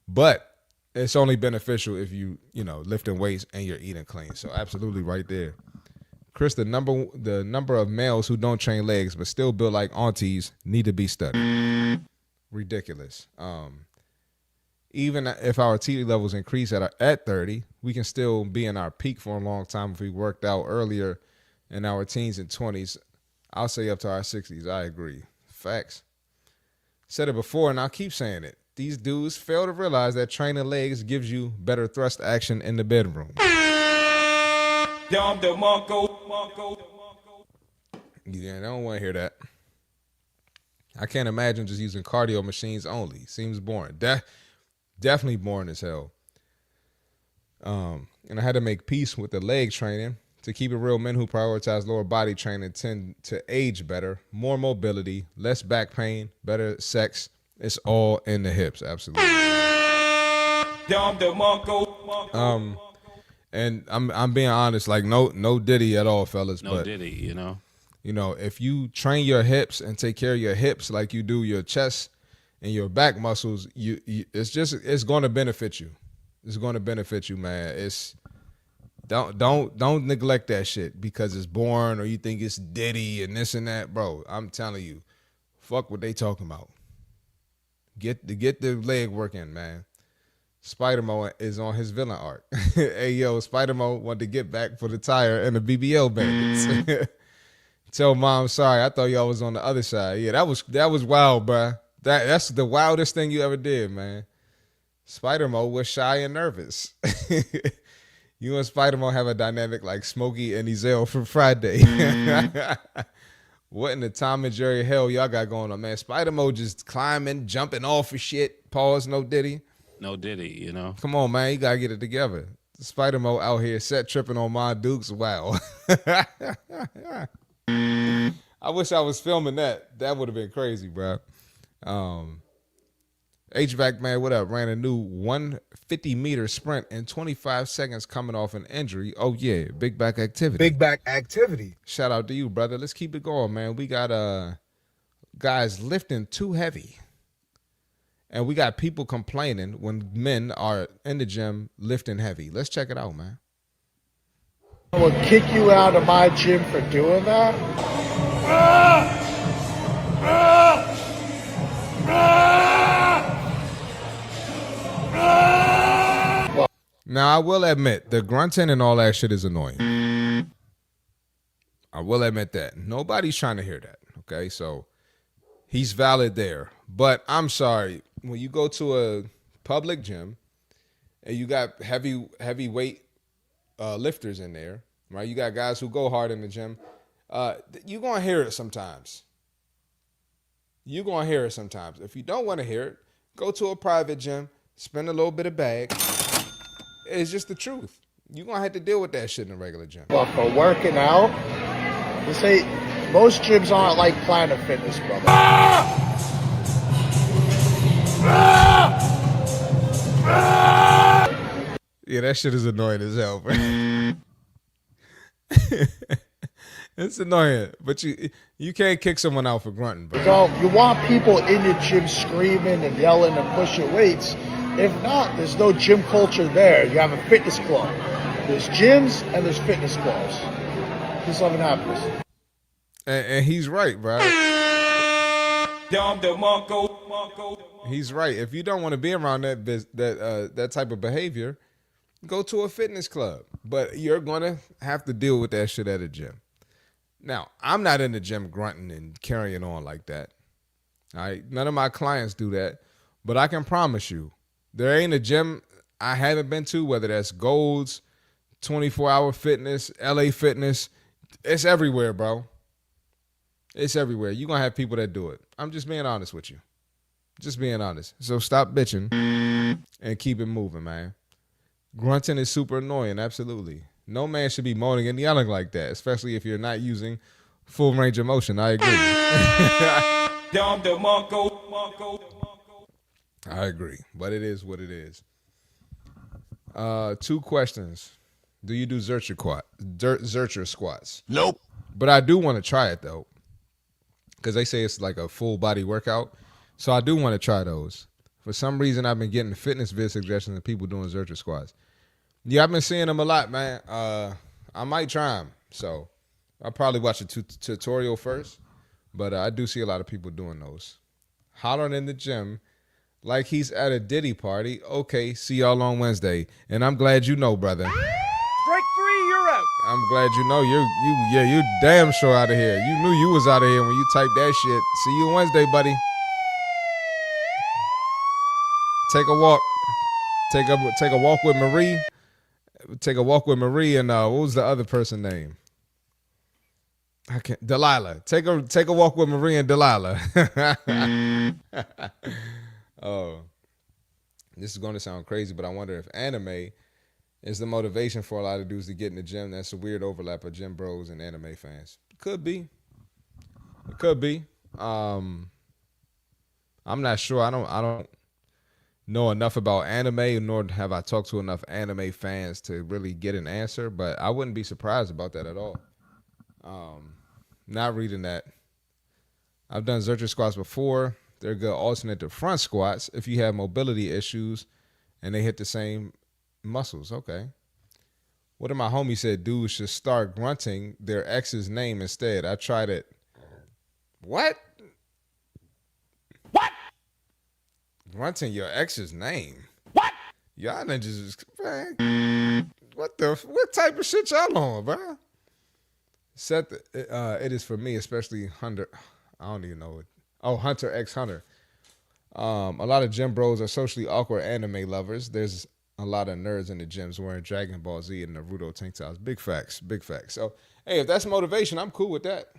A: but it's only beneficial if you lifting weights and you're eating clean. So absolutely right there. Chris, the number of males who don't train legs but still build like aunties need to be studied. Ridiculous. Even if our T levels increase at 30, we can still be in our peak for a long time if we worked out earlier in our teens and 20s. I'll say up to our 60s. I agree. Facts. Said it before and I'll keep saying it. These dudes fail to realize that training legs gives you better thrust action in the bedroom.
B: Dom DeMarco.
A: Yeah, I don't want to hear that. I can't imagine just using cardio machines only. Seems boring. Definitely boring as hell. And I had to make peace with the leg training. To keep it real, men who prioritize lower body training tend to age better, more mobility, less back pain, better sex. It's all in the hips, absolutely.
B: Dom DeMarco.
A: And I'm being honest, like no Diddy at all, fellas.
L: No
A: but,
L: Diddy, you know.
A: You know, if you train your hips and take care of your hips like you do your chest and your back muscles, it's going to benefit you. It's going to benefit you, man. Don't neglect that shit because it's boring or you think it's Diddy and this and that, bro. I'm telling you, fuck what they talking about. Get the leg work in, man. Spider-Mo is on his villain arc. Hey, yo, Spider-Mo wanted to get back for the tire and the BBL bandits. Tell mom, sorry, I thought y'all was on the other side. Yeah, that was wild, bro. That's the wildest thing you ever did, man. Spider-Mo was shy and nervous. You and Spider-Mo have a dynamic like Smokey and Ezell from Friday. What in the Tom and Jerry hell y'all got going on, man? Spider-Mo just climbing, jumping off of shit. Pause, no Diddy.
L: No Diddy, you know.
A: Come on, man. You got to get it together. Spider-Mo out here set tripping on my Dukes. Wow. I wish I was filming that. That would have been crazy, bro. HVAC, man, what up? Ran a new 150-meter sprint in 25 seconds coming off an injury. Oh, yeah. Big back activity.
Q: Big back activity.
A: Shout out to you, brother. Let's keep it going, man. We got guys lifting too heavy. And we got people complaining when men are in the gym lifting heavy. Let's check it out, man.
Q: I will kick you out of my gym for doing that.
A: Now, I will admit, the grunting and all that shit is annoying. I will admit that. Nobody's trying to hear that, okay? So, he's valid there. But I'm sorry. When you go to a public gym and you got heavy weight lifters in there, right? You got guys who go hard in the gym. You're going to hear it sometimes. You're going to hear it sometimes. If you don't want to hear it, go to a private gym, spend a little bit of bag. It's just the truth. You're going to have to deal with that shit in a regular gym.
Q: Well, for working out, you say most gyms aren't like Planet Fitness, brother.
A: Yeah, that shit is annoying as hell, bro. It's annoying, but you can't kick someone out for grunting, bro.
Q: So you want people in your gym screaming and yelling and pushing weights. If not, there's no gym culture there. You have a fitness club. There's gyms and there's fitness clubs. Just something happens.
A: And he's right, bro.
B: Dom DeMarco.
A: He's right. If you don't want to be around that type of behavior, go to a fitness club. But you're gonna have to deal with that shit at a gym. Now, I'm not in the gym grunting and carrying on like that. All right, none of my clients do that. But I can promise you, there ain't a gym I haven't been to, whether that's Gold's, 24-Hour Fitness, LA Fitness. It's everywhere, bro. It's everywhere. You're going to have people that do it. I'm just being honest with you. Just being honest. So stop bitching and keep it moving, man. Grunting is super annoying, absolutely. No man should be moaning and yelling like that, especially if you're not using full range of motion. I agree.
B: Dom DeMarco.
A: I agree, but it is what it is. 2 questions. Do you do Zercher squats?
B: Nope.
A: But I do want to try it, though, because they say it's like a full body workout. So I do want to try those. For some reason, I've been getting fitness vid suggestions of people doing Zercher squats. Yeah, I've been seeing them a lot, man. I might try them. So I'll probably watch a tutorial first. But I do see a lot of people doing those. Hollering in the gym like he's at a Diddy party. Okay, see y'all on Wednesday. And I'm glad you know, brother.
E: Strike three, you're out.
A: I'm glad you know. You're damn sure out of here. You knew you was out of here when you typed that shit. See you Wednesday, buddy. Take a walk. Take a walk with Marie. Take a walk with Marie and what was the other person's name? I can't. Delilah. Take a walk with Marie and Delilah. Oh, this is going to sound crazy, but I wonder if anime is the motivation for a lot of dudes to get in the gym. That's a weird overlap of gym bros and anime fans. Could be. It could be. I'm not sure. I don't know enough about anime, nor have I talked to enough anime fans to really get an answer. But I wouldn't be surprised about that at all. Not reading that. I've done Zercher squats before. They're a good alternate to front squats if you have mobility issues and they hit the same muscles. Okay. One of my homies said dudes should start grunting their ex's name instead. I tried it. What? Grunting your ex's name? What? Y'all ninjas, man. What type of shit y'all on, bro? It is for me, especially Hunter. I don't even know it. Oh, Hunter x Hunter. A lot of gym bros are socially awkward anime lovers. There's a lot of nerds in the gyms wearing Dragon Ball Z and Naruto tank tops. Big facts, big facts. So, hey, if that's motivation, I'm cool with that.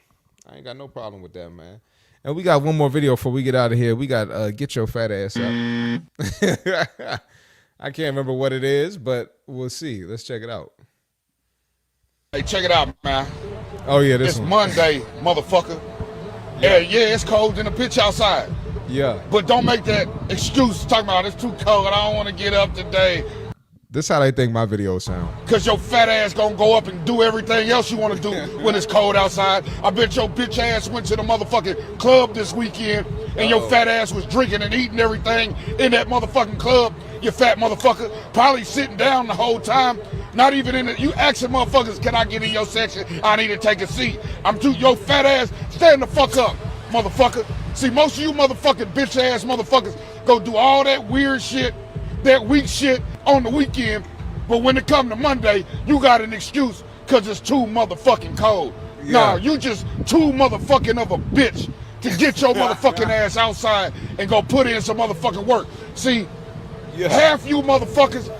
A: I ain't got no problem with that, man. And we got one more video before we get out of here. We got Get Your Fat Ass Up. I can't remember what it is, but we'll see. Let's check it out.
R: Hey, check it out, man.
A: Oh, yeah, this
R: it's
A: one.
R: Monday, motherfucker. Yeah, it's cold in the pitch outside.
A: Yeah.
R: But don't make that excuse talking about it's too cold, I don't want to get up today.
A: This how they think my videos sound.
R: Because your fat ass gonna go up and do everything else you want to do when it's cold outside. I bet your bitch ass went to the motherfucking club this weekend and your fat ass was drinking and eating everything in that motherfucking club. You fat motherfucker. Probably sitting down the whole time. Not even in it. You asking motherfuckers, can I get in your section? I need to take a seat. Your fat ass, stand the fuck up, motherfucker. See, most of you motherfucking bitch ass motherfuckers go do all that weird shit, that weak shit on the weekend, but when it come to Monday, you got an excuse because it's too motherfucking cold. Yeah. Nah, you just too motherfucking of a bitch to get your motherfucking ass outside and go put in some motherfucking work. See, half you motherfuckers,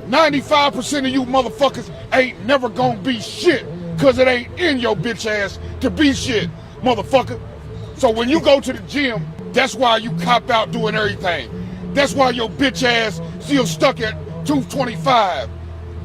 R: 95% of you motherfuckers ain't never gonna be shit because it ain't in your bitch ass to be shit, motherfucker. So when you go to the gym, that's why you cop out doing everything. That's why your bitch ass still stuck at 225.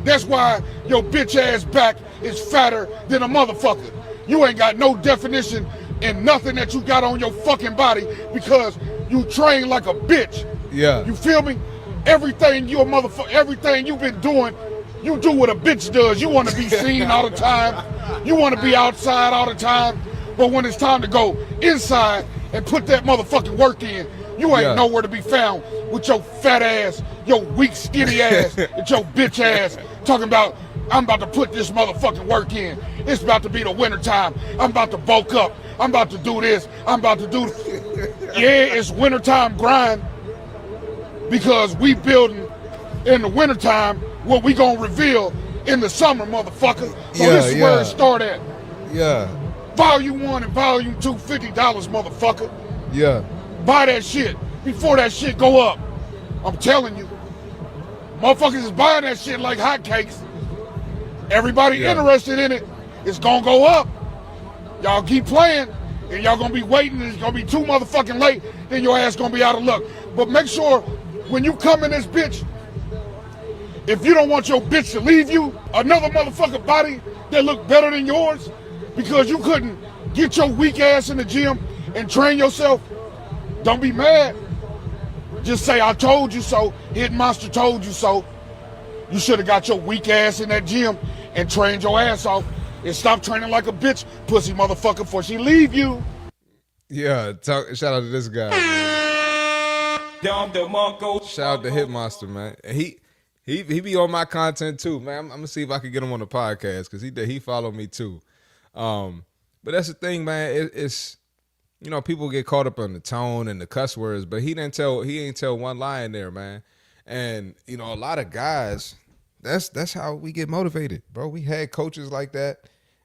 R: That's why your bitch ass back is fatter than a motherfucker. You ain't got no definition in nothing that you got on your fucking body because you train like a bitch.
A: Yeah.
R: You feel me? Everything you a motherfucker, everything you've been doing, you do what a bitch does. You want to be seen all the time. You want to be outside all the time. But when it's time to go inside and put that motherfucking work in, you ain't nowhere to be found with your fat ass, your weak, skinny ass, and your bitch ass talking about, I'm about to put this motherfucking work in. It's about to be the winter time. I'm about to bulk up. I'm about to do this. I'm about to do Yeah, it's wintertime grind because we building in the wintertime what we gonna reveal in the summer, motherfucker. So this is where it start at.
A: Yeah.
R: Volume 1 and Volume 2, $50, motherfucker.
A: Yeah.
R: Buy that shit before that shit go up. I'm telling you. Motherfuckers is buying that shit like hotcakes. Everybody interested in it, it's gonna go up. Y'all keep playing, and y'all gonna be waiting, and it's gonna be too motherfucking late, then your ass gonna be out of luck. But make sure, when you come in this bitch, if you don't want your bitch to leave you another motherfucking body that look better than yours, because you couldn't get your weak ass in the gym and train yourself, don't be mad. Just say, I told you so. Hidden Monster told you so. You should have got your weak ass in that gym and trained your ass off and stop training like a bitch, pussy motherfucker, before she leave you.
A: Yeah, shout out to this guy. Shout out to Hitmonster, man. He be on my content too, man. I'm gonna see if I can get him on the podcast because he followed me too. But that's the thing, man. It's people get caught up on the tone and the cuss words, but he ain't tell one lie in there, man. And a lot of guys, that's how we get motivated, bro. We had coaches like that,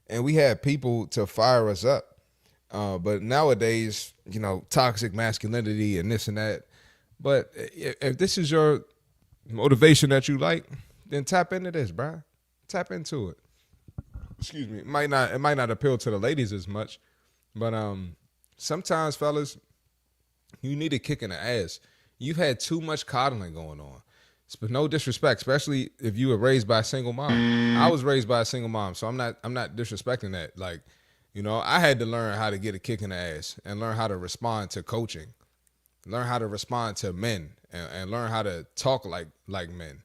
A: and we had people to fire us up. But nowadays, toxic masculinity and this and that. But if this is your motivation that you like, then tap into this, bro. Tap into it. Excuse me. It might not appeal to the ladies as much, but sometimes, fellas, you need a kick in the ass. You've had too much coddling going on. But no disrespect, especially if you were raised by a single mom. I was raised by a single mom, so I'm not disrespecting that. Like, I had to learn how to get a kick in the ass and learn how to respond to coaching, learn how to respond to men, and learn how to talk like men,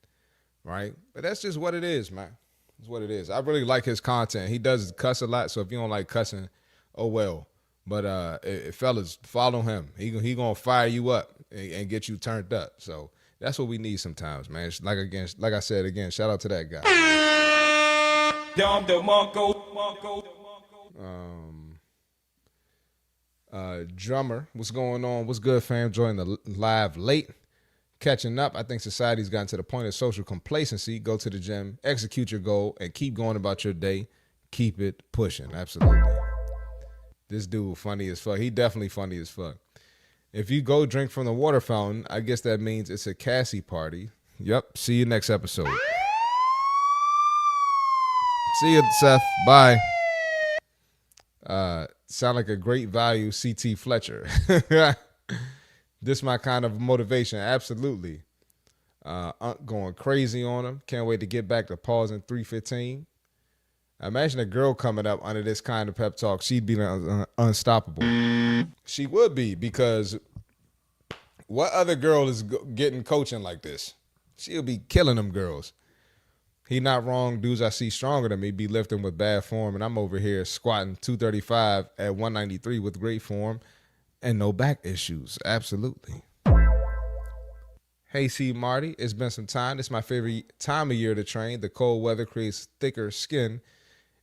A: right? But that's just what it is, man. It's what it is. I really like his content. He does cuss a lot, so if you don't like cussing, oh well. But fellas, follow him. He gonna fire you up and get you turned up. So that's what we need sometimes, man. It's like I said again, shout out to that guy. Drummer, what's going on? What's good, fam? Joining the live late. Catching up. I think society's gotten to the point of social complacency. Go to the gym, execute your goal, and keep going about your day. Keep it pushing. Absolutely. This dude funny as fuck. He definitely funny as fuck. If you go drink from the water fountain, I guess that means it's a Cassie party. Yep. See you next episode. See you, Seth. Bye. Sound like a great value, CT Fletcher. This my kind of motivation. Absolutely. Going crazy on him. Can't wait to get back to pausing 315. Imagine a girl coming up under this kind of pep talk. She'd be unstoppable. She would be, because what other girl is getting coaching like this? She'll be killing them girls. He not wrong. Dudes I see stronger than me be lifting with bad form, and I'm over here squatting 235 at 193 with great form and no back issues. Absolutely. Hey, C. Marty, it's been some time. It's my favorite time of year to train. The cold weather creates thicker skin.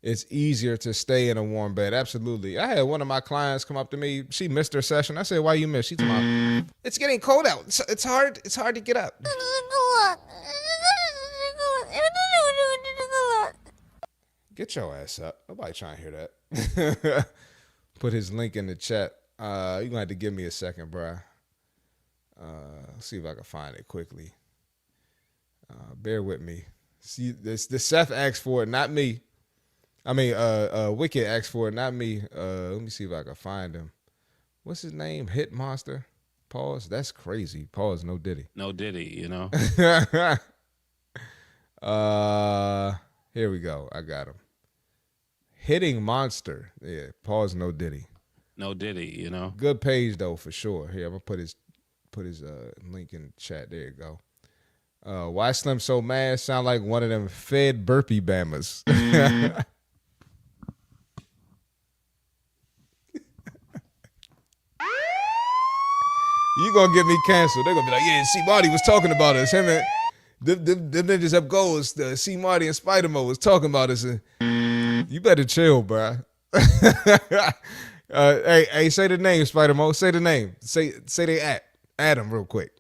A: It's easier to stay in a warm bed. Absolutely. I had one of my clients come up to me. She missed her session. I said, "Why you missed?" She told me, "It's getting cold out. It's hard. It's hard to get up." Get your ass up. Nobody trying to hear that. Put his link in the chat. You're going to have to give me a second, bro. See if I can find it quickly. Bear with me. See, the Seth asked for it, not me. I mean, Wicked asked for it, not me. Let me see if I can find him. What's his name? Hit Monster? Pause. That's crazy. Pause. No Diddy.
L: No Diddy,
A: Here we go. I got him. Hitting Monster. Yeah. Pause. No Diddy.
L: No Diddy.
A: Good page though, for sure. Here, I'm gonna put his link in the chat. There you go. Why Slim so mad? Sound like one of them fed burpee bammers. You gonna get me canceled. They're gonna be like, "Yeah, C. Marty was talking about us. Him and the ninjas up goals. The C. Marty and Spider-Man was talking about us." You better chill, bro. Hey, say the name, Spider-Man. Say the name. Say they at him real quick.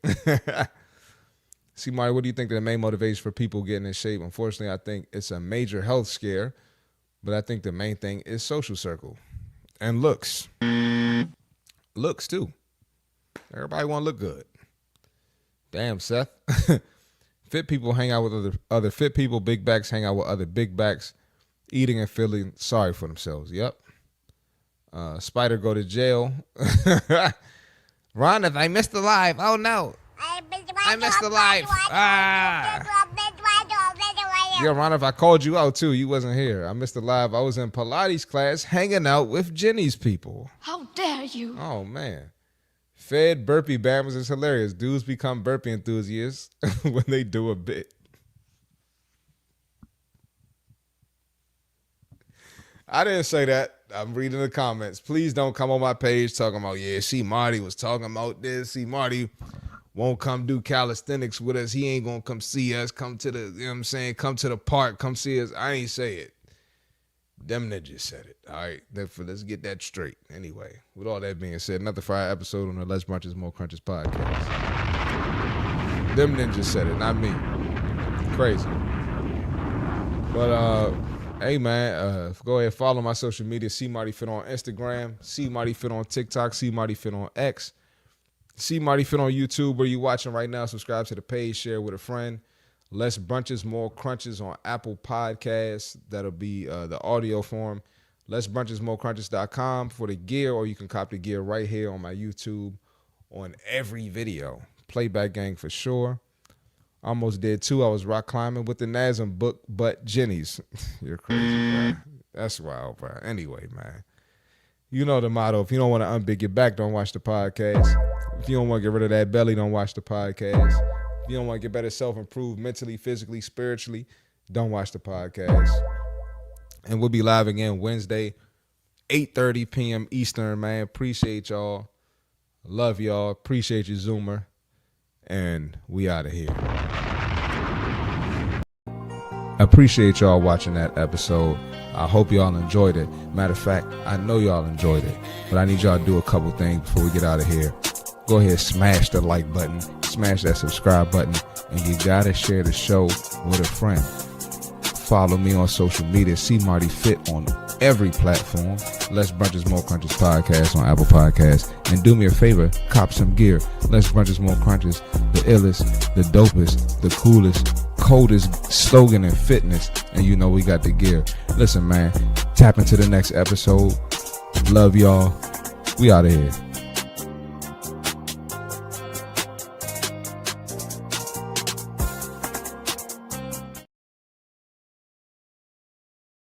A: See, Marty, what do you think the main motivation for people getting in shape? Unfortunately, I think it's a major health scare, but I think the main thing is social circle and looks. Looks too. Everybody want to look good. Damn, Seth. Fit people hang out with other fit people. Big backs hang out with other big backs, eating and feeling sorry for themselves. Yep. Spider go to jail. Ron, if I missed the live. Oh, no. I missed the live. Yeah, Ron, if I called you out, too. You wasn't here. I missed the live. I was in Pilates class hanging out with Jenny's people.
I: How dare you?
A: Oh, man. Fed burpee bammers is hilarious. Dudes become burpee enthusiasts when they do a bit. I didn't say that. I'm reading the comments. Please don't come on my page talking about, yeah, C. Marty was talking about this. C. Marty won't come do calisthenics with us. He ain't gonna come see us. Come to the, you know what I'm saying? Come to the park. Come see us. I ain't say it. Them ninjas said it. All right. Therefore, let's get that straight. Anyway, with all that being said, another Friday episode on the Less Brunches, More Crunches podcast. Them ninjas said it, not me. Crazy. But hey man, go ahead, follow my social media. See Marty Fit on Instagram. See Marty Fit on TikTok. See Marty Fit on X. See Marty Fit on YouTube. Where you watching right now? Subscribe to the page. Share with a friend. Less Brunches, More Crunches on Apple Podcasts. That'll be the audio form. LessBrunchesMoreCrunches.com for the gear, or you can cop the gear right here on my YouTube on every video. Playback gang for sure. Almost did too. I was rock climbing with the Nazem book, but Jenny's. You're crazy, bro. That's wild, bro. Anyway, man. You know the motto. If you don't want to unbig your back, don't watch the podcast. If you don't want to get rid of that belly, don't watch the podcast. If you don't want to get better self-improve mentally, physically, spiritually, don't watch the podcast. And we'll be live again Wednesday, 8:30 p.m. Eastern, man. Appreciate y'all. Love y'all. Appreciate you, Zoomer. And we out of here. I appreciate y'all watching that episode. I hope y'all enjoyed it. Matter of fact, I know y'all enjoyed it. But I need y'all to do a couple things before we get out of here. Go ahead, smash the like button. Smash that subscribe button. And you gotta share the show with a friend. Follow me on social media. See Marty Fit on every platform. Less Brunches, More Crunches podcast on Apple Podcasts. And do me a favor, cop some gear. Less Brunches, More Crunches. The illest, the dopest, the coolest, coldest slogan in fitness. And you know we got the gear. Listen, man, tap into the next episode. Love y'all. We out of here.